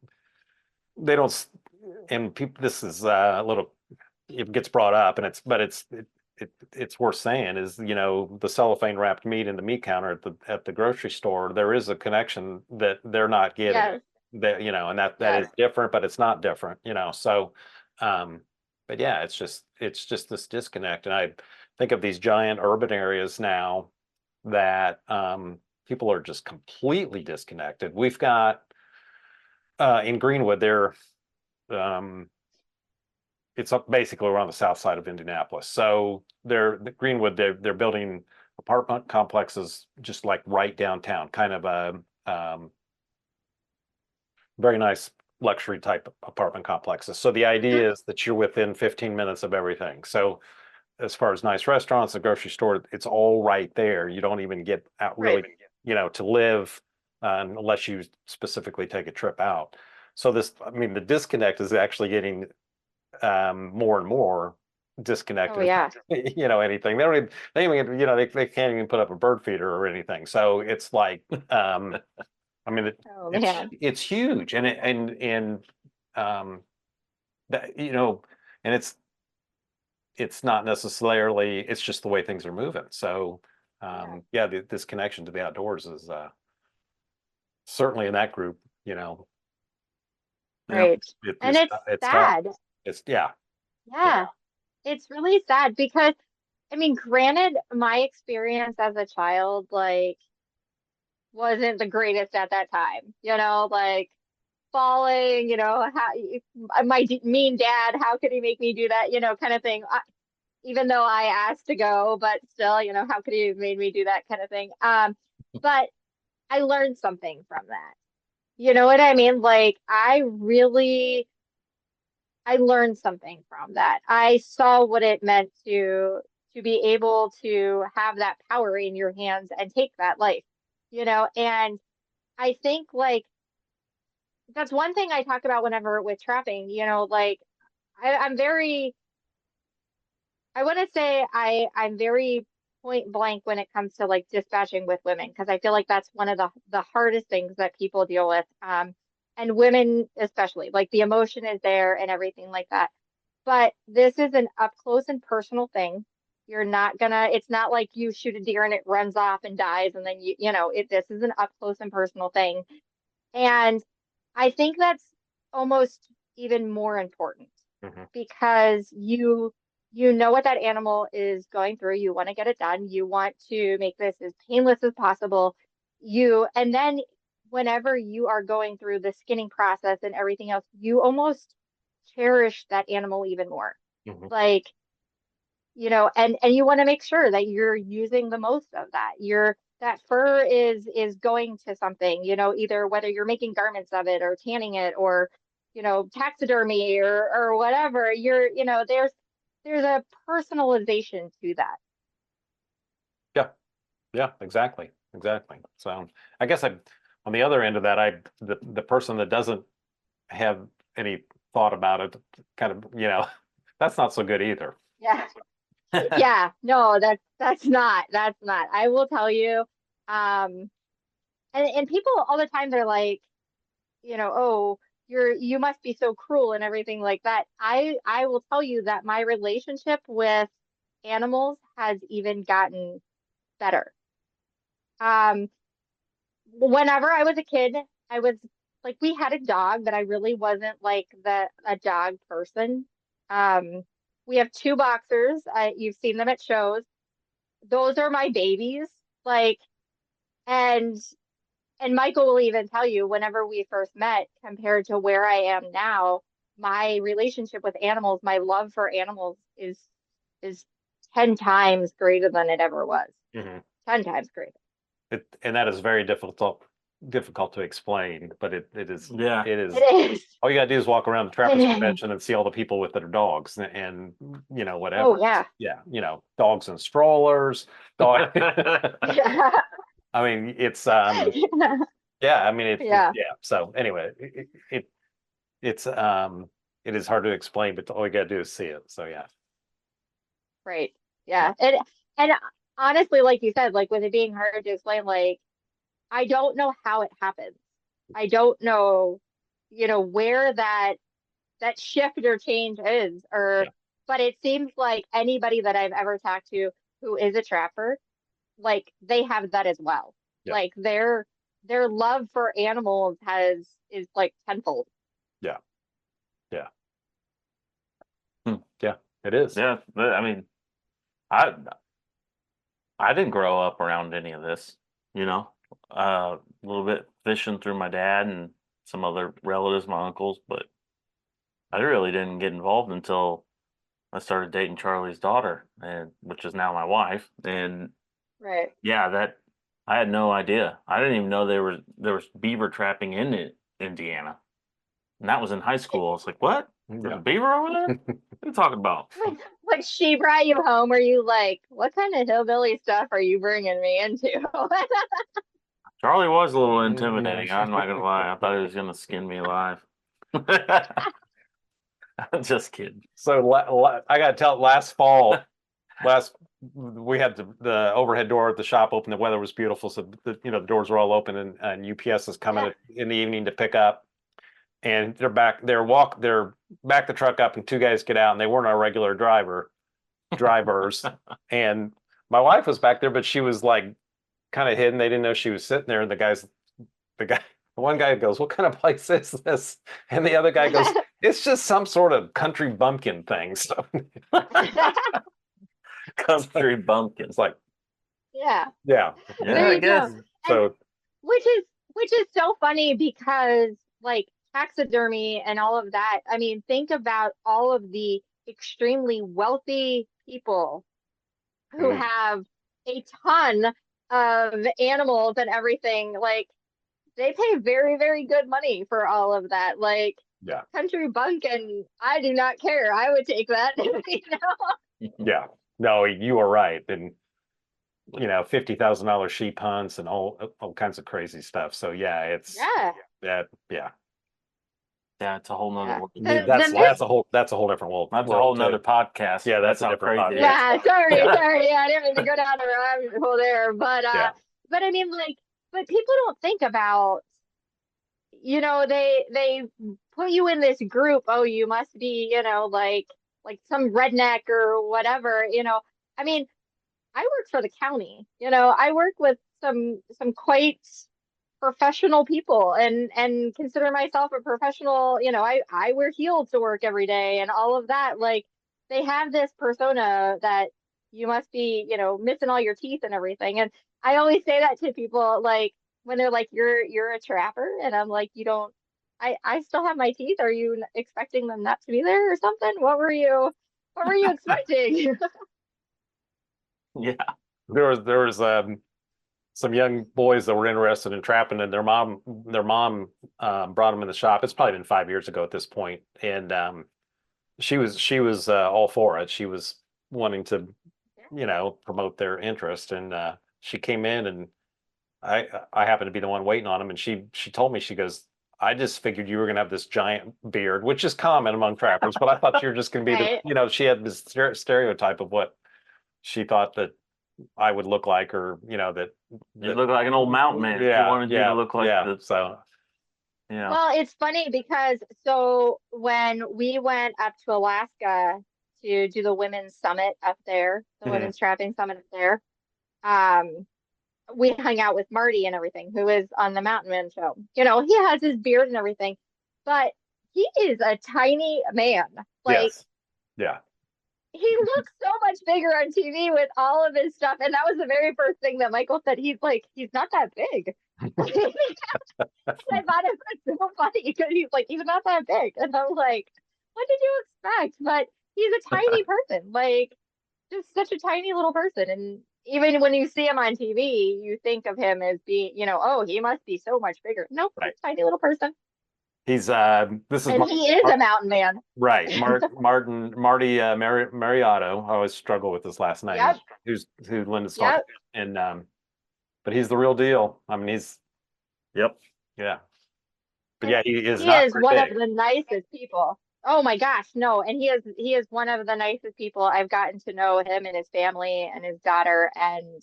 they don't, and people, this is a little, it gets brought up, and it's worth saying is, the cellophane wrapped meat in the meat counter at the grocery store, there is a connection that they're not getting, Yes. that, and that is Yes. different, but it's not different, so, um, but yeah, it's just this disconnect. And I think of these giant urban areas now that, people are just completely disconnected. We've got, in Greenwood there, um, it's up basically around the south side of Indianapolis. So Greenwood, they're building apartment complexes just like right downtown, kind of a, very nice luxury type apartment complexes. So the idea is that you're within 15 minutes of everything. So as far as nice restaurants, a grocery store, it's all right there. You don't even get out Right. really, to live, unless you specifically take a trip out. So I mean, the disconnect is actually getting, more and more Oh disconnected. yeah. Anything. They can't even put up a bird feeder or anything. So it's like, I mean, Oh it's man. it's huge, and um, that, and it's not necessarily, it's just the way things are moving. So, Yeah. yeah, this connection to the outdoors is, certainly in that group, yeah, Right. it, And it's it's it's tough. sad. It's, yeah, yeah, Yeah. It's really sad because I mean, granted, my experience as a child, like, wasn't the greatest at that time, like falling, mean dad, how could he make me do that, kind of thing. Even though I asked to go, but still, how could he have made me do that kind of thing? But I learned something from that. You know what I mean? Like, I learned something from that. I saw what it meant to be able to have that power in your hands and take that life, and I think like that's one thing I talk about whenever with trapping, like I'm very, I want to say I'm very point blank when it comes to like dispatching with women because I feel like that's one of the hardest things that people deal with. And women especially, like the emotion is there and everything like that. But this is an up close and personal thing. You're not gonna, it's not like you shoot a deer and it runs off and dies and then this is an up close and personal thing. And I think that's almost even more important Mhm. because you know what that animal is going through. You want to get it done. You want to make this as painless as possible. And then whenever you are going through the skinning process and everything else, you almost cherish that animal even more. Mhm. Like, and you want to make sure that you're using the most of that. That fur is going to something, either whether you're making garments of it or tanning it or, taxidermy or whatever. There's a personalization to that. Yeah. Yeah, exactly. Exactly. So I guess on the other end of that, the person that doesn't have any thought about it kind of, that's not so good either. Yeah. Yeah. No, that's not. I will tell you. Um, and people all the time they're like, oh, you must be so cruel and everything like that. I will tell you that my relationship with animals has even gotten better. Um, Whenever I was a kid, I was like we had a dog, but I really wasn't like the a dog person. Um, we have two boxers. You've seen them at shows. Those are my babies. Like, and Michael will even tell you whenever we first met compared to where I am now, my relationship with animals, my love for animals is 10 times greater than it ever was. Mhm. 10 times greater. And that is very difficult to explain, but it is Yeah. it is It is. all you gotta do is walk around the Trappers It is. Convention and see all the people with their dogs and Oh whatever. yeah. Yeah, dogs and strollers, dog. Yeah. I mean, it's Yeah. yeah, I mean Yeah. yeah. So anyway, it's it is hard to explain, but all you gotta do is see it. So yeah. Right. Yeah. Yeah. And honestly, like you said, like with it being hard to explain, like I don't know how it happens. I don't know, where that shift or change is, Yeah. but it seems like anybody that I've ever talked to who is a trapper, like they have that as well. Yeah. Like their love for animals is like tenfold. Yeah. Yeah. Hmm. Yeah, it is. Yeah, I mean, I I didn't grow up around any of this, you know. A little bit fishing through my dad and some other relatives, my uncles, but I really didn't get involved until I started dating Charlie's daughter, and which is now my wife. And Right. yeah, that I had no idea. I didn't even know there was beaver trapping in Indiana, and that was in high school. I was like, "What? There's a Yeah. beaver over there? What are you talking about?" When she brought you home, are you like, what kind of hillbilly stuff are you bringing me into? Charlie was a little intimidating. I'm not gonna lie. I thought he was gonna skin me alive. Just kidding. So I gotta tell, last fall, last we had the overhead door at the shop open. The weather was beautiful, so the doors were all open, and UPS is coming Yeah. in the evening to pick up. And they're back the truck up, and two guys get out, and they weren't our regular drivers. And my wife was back there, but she was like kind of hidden. They didn't know she was sitting there. And the one guy goes, "What kind of place is this?" And the other guy goes, "It's just some sort of country bumpkin thing." So Country bumpkins. It's like, Yeah. yeah. Yeah, There I you go. guess. So Which is so funny because like taxidermy and all of that. I mean, think about all of the extremely wealthy people who Mm. have a ton of animals and everything. Like they pay very, very good money for all of that. Like yeah, country bumpkin, I do not care. I would take that, you know? yeah. No, you are right. And $50,000 sheep hunts and all kinds of crazy stuff. So yeah, it's Yeah, that yeah. Yeah, it's a whole nother yeah. world. That's The that's a whole different world. That's a world whole too. nother podcast. Yeah, that's a how different crazy it podcast. is. Yeah, sorry, Yeah. sorry. Yeah, I didn't mean to go down a rabbit hole there, Yeah. but I mean, like, but people don't think about, they put you in this group. Oh, you must be, like some redneck or whatever. I mean, I work for the county. I work with some quite professional people, and consider myself a professional. I wear heels to work every day and all of that. Like they have this persona that you must be, missing all your teeth and everything. And I always say that to people, like when they're like, you're a trapper, and I'm like, you don't. I still have my teeth. Are you expecting them not to be there or something? What were you expecting? Yeah. There was some young boys that were interested in trapping, and their mom brought them in the shop. It's probably been 5 years ago at this point, and she was all for it. She was wanting to promote their interest, and she came in, and I happened to be the one waiting on them, and she told me, she goes, I just figured you were gonna have this giant beard, which is common among trappers, but I thought you were just gonna be Right. she had this stereotype of what she thought that I would look like, or that You look like an old mountain man. She yeah, wanted you yeah, to look like yeah. the So yeah. Well, it's funny because so when we went up to Alaska to do the women's summit up there, the Mhm. women's trapping summit up there, um, we hung out with Marty and everything, who is on the Mountain Man show. He has his beard and everything, but he is a tiny man. Like yes, yeah, he looks so much bigger on TV with all of his stuff. And that was the very first thing that Michael said. He's like, he's not that big. I thought it was so funny because he's like, he's not that big. And I'm like, what did you expect? But he's a tiny person, like just such a tiny little person. And even when you see him on TV, you think of him as being, oh, he must be so much bigger. Nope, right. he's a tiny little person. He's this is And he is a mountain man. right, Marty Mariotto. I always struggle with his last name. Yep. Who Linda's talking, Yep. and but he's the real deal. I mean, he's Yep. yeah, but yeah, he is He not is very one big. of the nicest people. Oh my gosh, no. And he is one of the nicest people. I've gotten to know him and his family and his daughter, and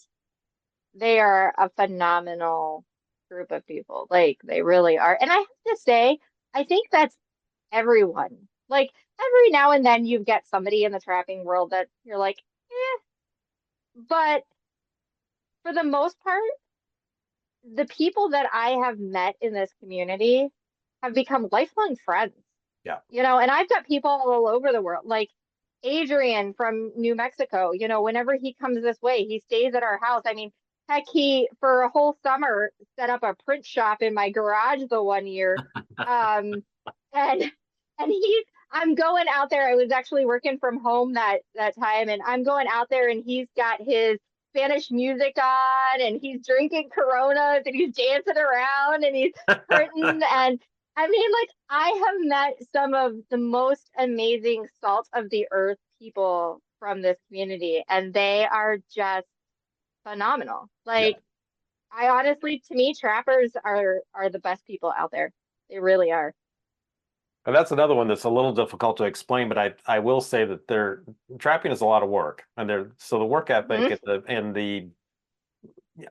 they are a phenomenal group of people. Like they really are. And I have to say, I think that's everyone. Like every now and then you get somebody in the trapping world that you're like, eh. But for the most part, the people that I have met in this community have become lifelong friends. Yeah. And I've got people all over the world, like Adrian from New Mexico. Whenever he comes this way, he stays at our house. I mean, heck, he for a whole summer set up a print shop in my garage the one year. And I'm going out there. I was actually working from home that time, and I'm going out there, and he's got his Spanish music on, and he's drinking Coronas, and he's dancing around, and he's printing. And I mean, like, I have met some of the most amazing salt of the earth people from this community, and they are just phenomenal. Like, I honestly, to me, trappers are the best people out there. They really are. And that's another one that's a little difficult to explain, but I will say that trapping is a lot of work, and so the work ethic and the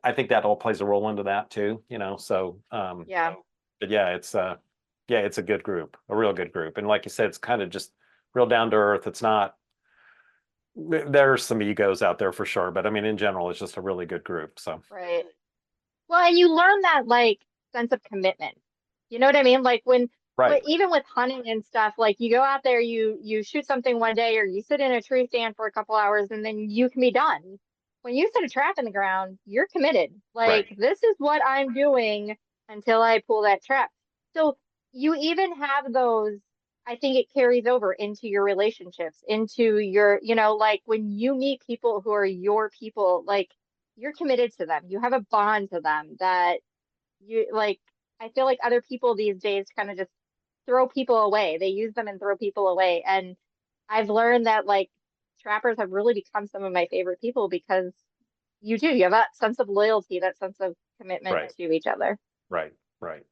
I think that all plays a role into that too, So Yeah. but yeah, it's a good group, a real good group, and like you said, it's kind of just real down to earth. It's not. There's some egos out there for sure, but I mean, in general, it's just a really good group. So Right. Well, and you learn that like sense of commitment. You know what I mean? Like Right. But even with hunting and stuff, like you go out there, you shoot something one day, or you sit in a tree stand for a couple hours, and then you can be done. When you set a trap in the ground, you're committed. Right. Like this is what I'm doing until I pull that trap. So you even have those. I think it carries over into your relationships, into your, like when you meet people who are your people, like you're committed to them. You have a bond to them that you like. I feel like other people these days kind of just throw people away. They use them and throw people away. And I've learned that like trappers have really become some of my favorite people because you have that sense of loyalty, that sense of commitment Right. to each other. Right. Right.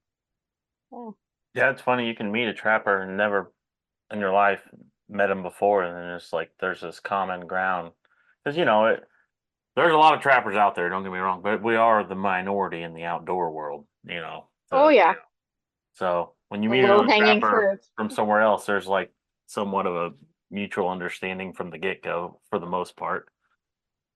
Yeah. Yeah, it's funny. You can meet a trapper and never in your life met him before, and then it's like there's this common ground. Because there's a lot of trappers out there. Don't get me wrong, but we are the minority in the outdoor world. Oh yeah. So when you The meet low another hanging trapper fruit. from somewhere else, there's like somewhat of a mutual understanding from the get go for the most part.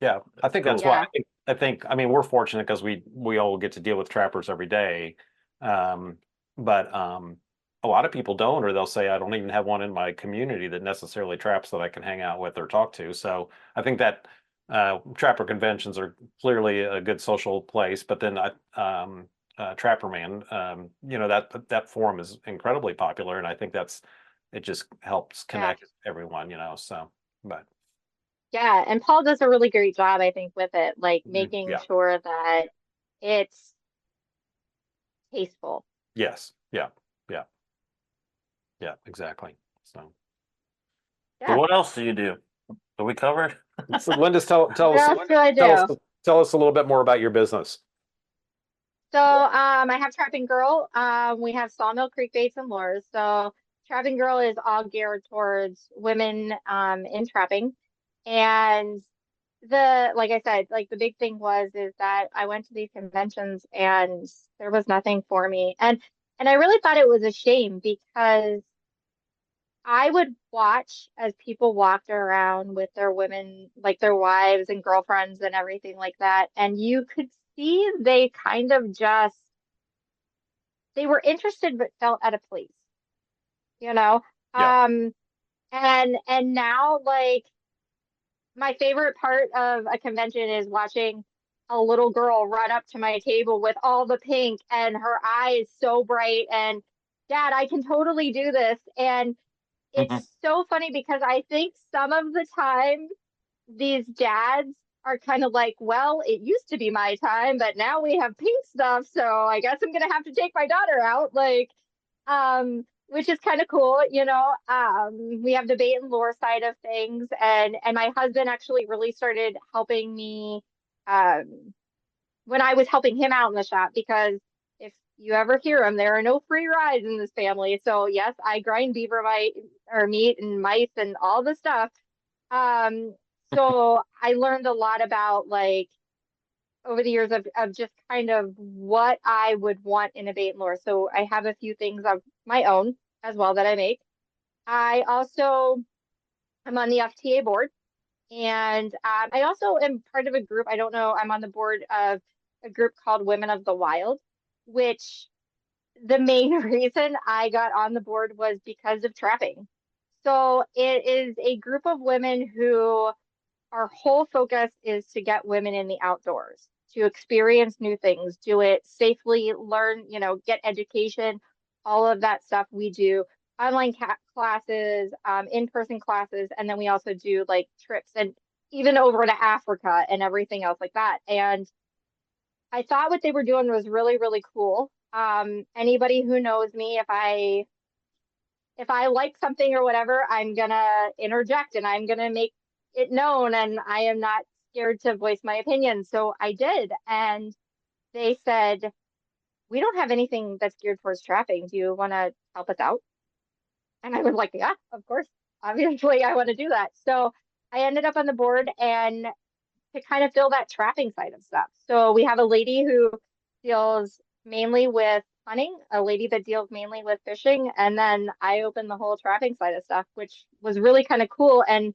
Yeah, I It's think that's cool. why Yeah. I mean we're fortunate because we all get to deal with trappers every day. Um, but a lot of people don't, or they'll say I don't even have one in my community that necessarily traps that I can hang out with or talk to. So I think that trapper conventions are clearly a good social place. But then Trapper Man, that forum is incredibly popular, and I think it just helps Yeah. connect everyone. So but Yeah. And Paul does a really great job, I think, with it, like making yeah. sure that it's tasteful. Yes. Yeah. Yeah. Yeah. Exactly. So Yeah. What else do you do? So we covered. so Linda, tell What us else do I tell us do? tell us a little bit more about your business. So I have Trapping Girl. We have Sawmill Creek Baits and Lures. So Trapping Girl is all geared towards women in trapping. And like I said, like the big thing is that I went to these conventions and there was nothing for me. And I really thought it was a shame because I would watch as people walked around with their women, like their wives and girlfriends and everything like that. And you could see they kind of just they were interested but felt out of place, you know? Yeah. Um, and now like my favorite part of a convention is watching a little girl run up to my table with all the pink and her eyes so bright and Dad, I can totally do this. And it's so funny because I think some of the time these dads are kind of like, well, it used to be my time, but now we have pink stuff, so I guess I'm gonna have to take my daughter out. Like, which is kind of cool, you know. We have the bait and lure side of things, and my husband actually really started helping me um when I was helping him out in the shop because if you ever hear him, there are no free rides in this family. So yes, I grind beaver meat and mice and all the stuff. Um, so I learned a lot about like over the years of just kind of what I would want in a bait and lure. So I have a few things of my own as well that I make. I also am on the FTA board and I also am part of a group. I don't know, I'm on the board of a group called Women of the Wild, which the main reason I got on the board was because of trapping. So it is a group of women who our whole focus is to get women in the outdoors, to experience new things, do it safely, learn, get education, all of that stuff we do. Online classes, in-person classes, and then we also do like trips and even over to Africa and everything else like that. And I thought what they were doing was really, really cool. Anybody who knows me, if I like something or whatever, I'm gonna interject and I'm gonna make it known and I am not scared to voice my opinion. So I did. And they said, we don't have anything that's geared towards trapping. Do you want to help us out? And I was like, yeah, of course. Obviously, I want to do that. So I ended up on the board and to kind of fill that trapping side of stuff. So we have a lady who deals mainly with hunting, a lady that deals mainly with fishing, and then I open the whole trapping side of stuff, which was really kind of cool. And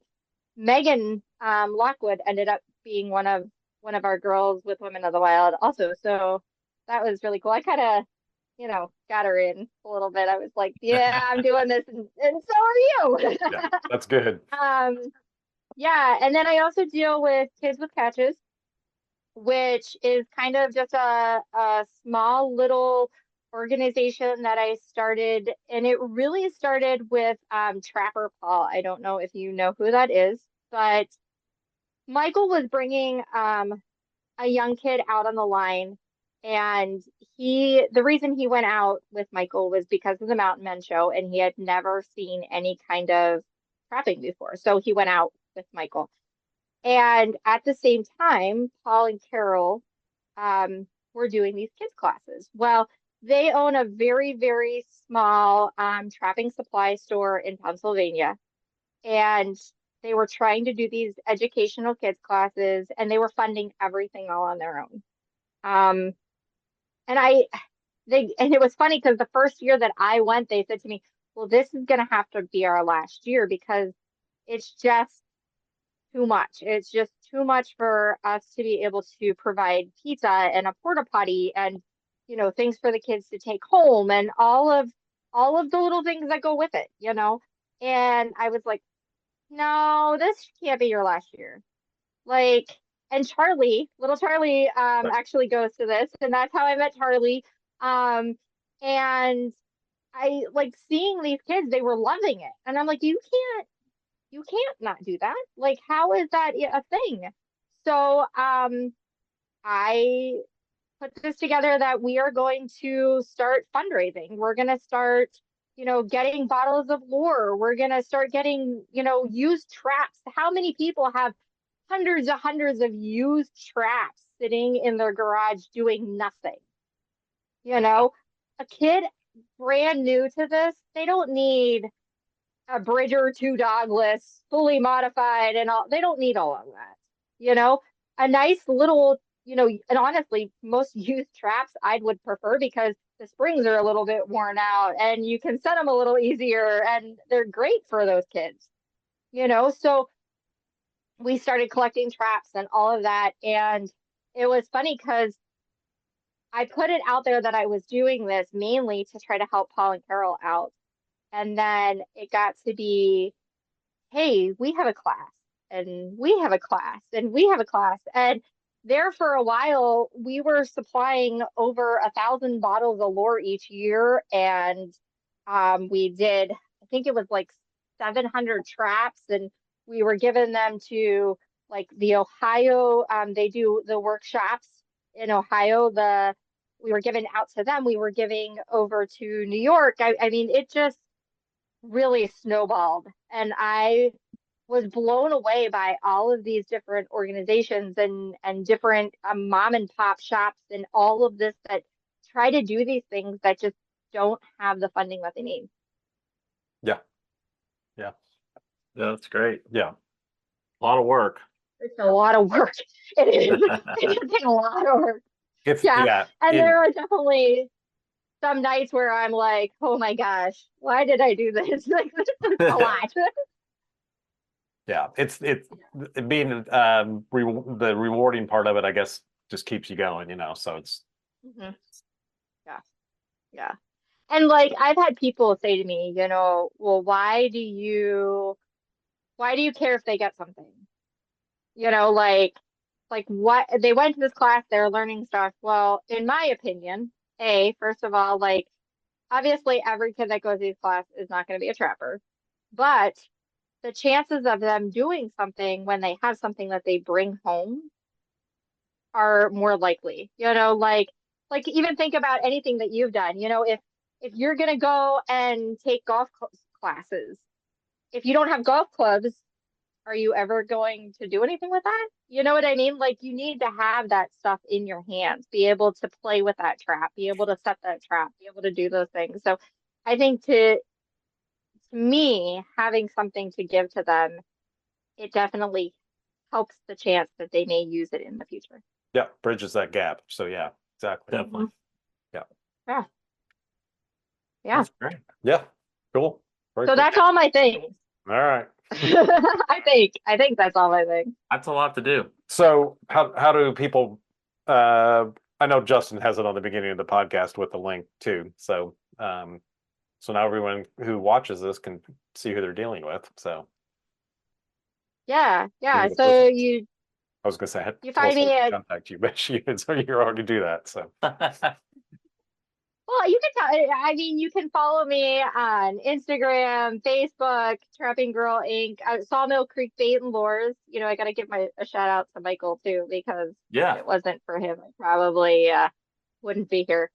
Megan Lockwood ended up being one of our girls with Women of the Wild also. So that was really cool. I kind of got her in a little bit. I was like, yeah, I'm doing this, and so are you. Yeah, that's good. Yeah, and then I also deal with Kids with Catches, which is kind of just a small little organization that I started, and it really started with Trapper Paul. I don't know if you know who that is, but Michael was bringing a young kid out on the line, and the reason he went out with Michael was because of the Mountain Men show, and he had never seen any kind of trapping before. So he went out with Michael. And at the same time, Paul and Carol were doing these kids classes. Well, they own a very, very small trapping supply store in Pennsylvania. And they were trying to do these educational kids classes, and they were funding everything all on their own. Um, and it was funny because the first year that I went, they said to me, well, this is going to have to be our last year because it's just too much. It's just too much for us to be able to provide pizza and a porta potty and, things for the kids to take home and all of the little things that go with it. And I was like, no, this can't be your last year. Like, and little Charlie, actually goes to this, and that's how I met Charlie. And I like seeing these kids, they were loving it. And I'm like, you can't not do that. Like, how is that a thing? So, I put this together that we are going to start fundraising. We're going to start, getting bottles of lure. We're going to start getting, used traps. How many people have hundreds of used traps sitting in their garage doing nothing? A kid brand new to this, they don't need a Bridger 2 dogless, fully modified, and all. They don't need all of that. A nice little, and honestly, most used traps I would prefer because the springs are a little bit worn out and you can set them a little easier and they're great for those kids. So we started collecting traps and all of that. And it was funny because I put it out there that I was doing this mainly to try to help Paul and Carol out. And then it got to be, hey, we have a class and we have a class and we have a class. And there for a while, we were supplying over 1,000 bottles of lure each year. And we did, I think it was like 700 traps, and we were giving them to like the Ohio, they do the workshops in Ohio. We were giving out to them. We were giving over to New York. I mean, it just really snowballed. And I was blown away by all of these different organizations and different mom and pop shops and all of this that try to do these things that just don't have the funding that they need. Yeah. Yeah, that's great. Yeah. A lot of work. It's a lot of work. It is. It's a lot of work. And there are definitely some nights where I'm like, oh my gosh, why did I do this? Like, this is a lot. Yeah, it's being the rewarding part of it, I guess, just keeps you going, so it's yeah. And like I've had people say to me, well, why do you care if they get something? Like what they went to this class, they're learning stuff. Well, in my opinion, first of all, like obviously every kid that goes to these class is not going to be a trapper, but the chances of them doing something when they have something that they bring home are more likely. Like even think about anything that you've done. If you're going to go and take golf classes, if you don't have golf clubs, are you ever going to do anything with that? You know what I mean? Like you need to have that stuff in your hands, be able to play with that trap, be able to set that trap, be able to do those things. So I think to me, having something to give to them, it definitely helps the chance that they may use it in the future. Yeah, bridges that gap. So yeah, exactly. Definitely. Yeah. That's great. Yeah, cool. Very cool. That's all my things. All right. I think that's all my things. That's a lot to do. So how do people I I know Justin has it on the beginning of the podcast with the link too. So, so now everyone who watches this can see who they're dealing with. So, Yeah, yeah. Even if So listeners- you I was gonna say, I had You to find also me at- contact you, but so you already do that. So, well, you can I mean, you can follow me on Instagram, Facebook, Trapping Girl Inc., Sawmill Creek Bait and Lures. You know, I got to give a shout out to Michael too, because if Yeah. it wasn't for him, I probably wouldn't be here.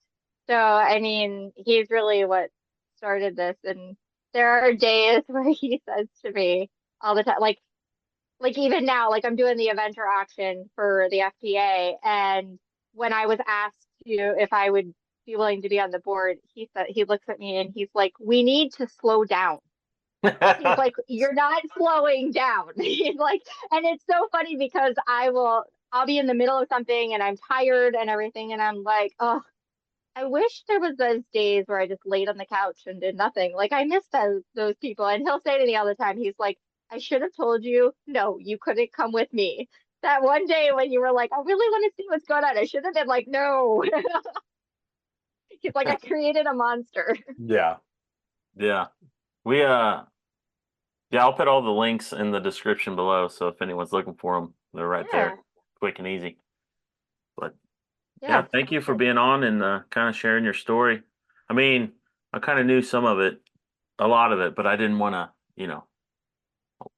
So, I mean, he's really what started this. And there are days where he says to me all the time, like even now, like I'm doing the eventer auction for the FTA, and when I was asked if I would be willing to be on the board, he looks at me and he's like, "We need to slow down." He's like, "You're not slowing down." He's like, and it's so funny because I'll be in the middle of something and I'm tired and everything, and I'm like, "Oh, I wish there was those days where I just laid on the couch and did nothing. Like I miss those people." And he'll say to me all the time, he's like, "I should have told you, no, you couldn't come with me. That one day when you were like, I really want to see what's going on. I should have been like, no." He's like, "I created a monster." yeah, Yeah. We yeah, I'll put all the links in the description below, so if anyone's looking for them, they're right Yeah. there, quick and easy. But yeah, Yeah. thank you for being on and kind of sharing your story. I mean, I kind of knew some of it, a lot of it, but I didn't want to,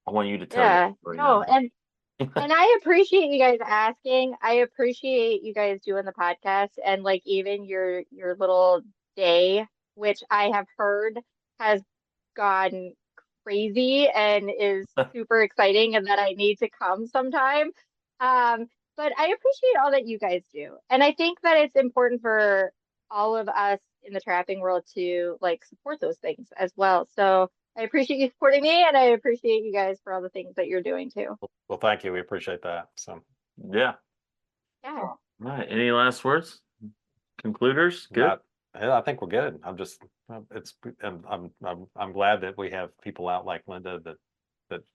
I want you to tell Yeah. your story No, now. and I appreciate you guys asking. I appreciate you guys doing the podcast, and like even your little day, which I have heard has gone crazy and is super exciting, and that I need to come sometime. But I appreciate all that you guys do. And I think that it's important for all of us in the trapping world to like support those things as well. So I appreciate you supporting me, and I appreciate you guys for all the things that you're doing too. well, thank you. We appreciate that. So, Yeah. Yeah. All right. Any last words? Concluders? Good. yeah, I think we're good. I'm glad that we have people out like Linda that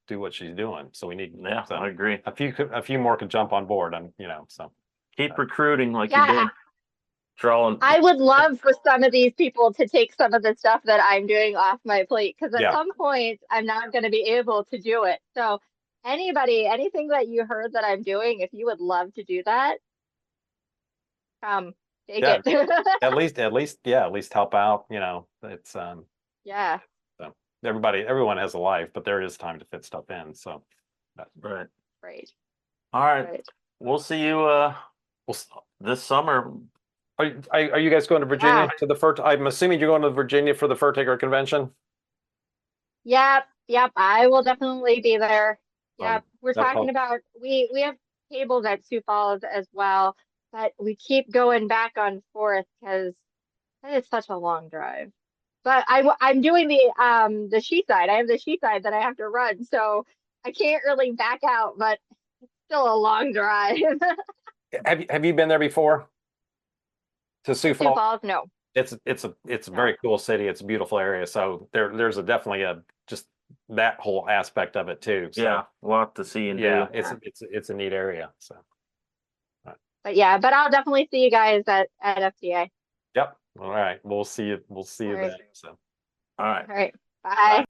do what she's doing. So we need, Yeah, so I agree. a few more could jump on board. And so Keep recruiting like you Yeah. did. Drawing. I would love for some of these people to take some of the stuff that I'm doing off my plate, because at Yeah. some point I'm not going to be able to do it. So anything that you heard that I'm doing, if you would love to do that, take Yeah. it. at least help out. It's Yeah. everyone has a life, but there is time to fit stuff in. So Right. Right. All right. Right. We'll see you this summer. are you guys going to Virginia Yeah. to the fur? I'm assuming you're going to Virginia for the Fur Taker Convention. Yep. I will definitely be there. Yep. We're that's talking all. about we have tables at Sioux Falls as well, but we keep going back and forth because that is such a long drive. But I'm doing the she side. I have the she side that I have to run, so I can't really back out, but it's still a long drive. Have you been there before? To Sioux Sioux Falls? Falls, no. It's a very cool city. It's a beautiful area. So there's definitely just that whole aspect of it too. So, Yeah, we'll have to see and yeah, do. it's a neat area. So But I'll definitely see you guys at FTA. yep. All right. We'll see you All right. then. So. All right. All right. Bye.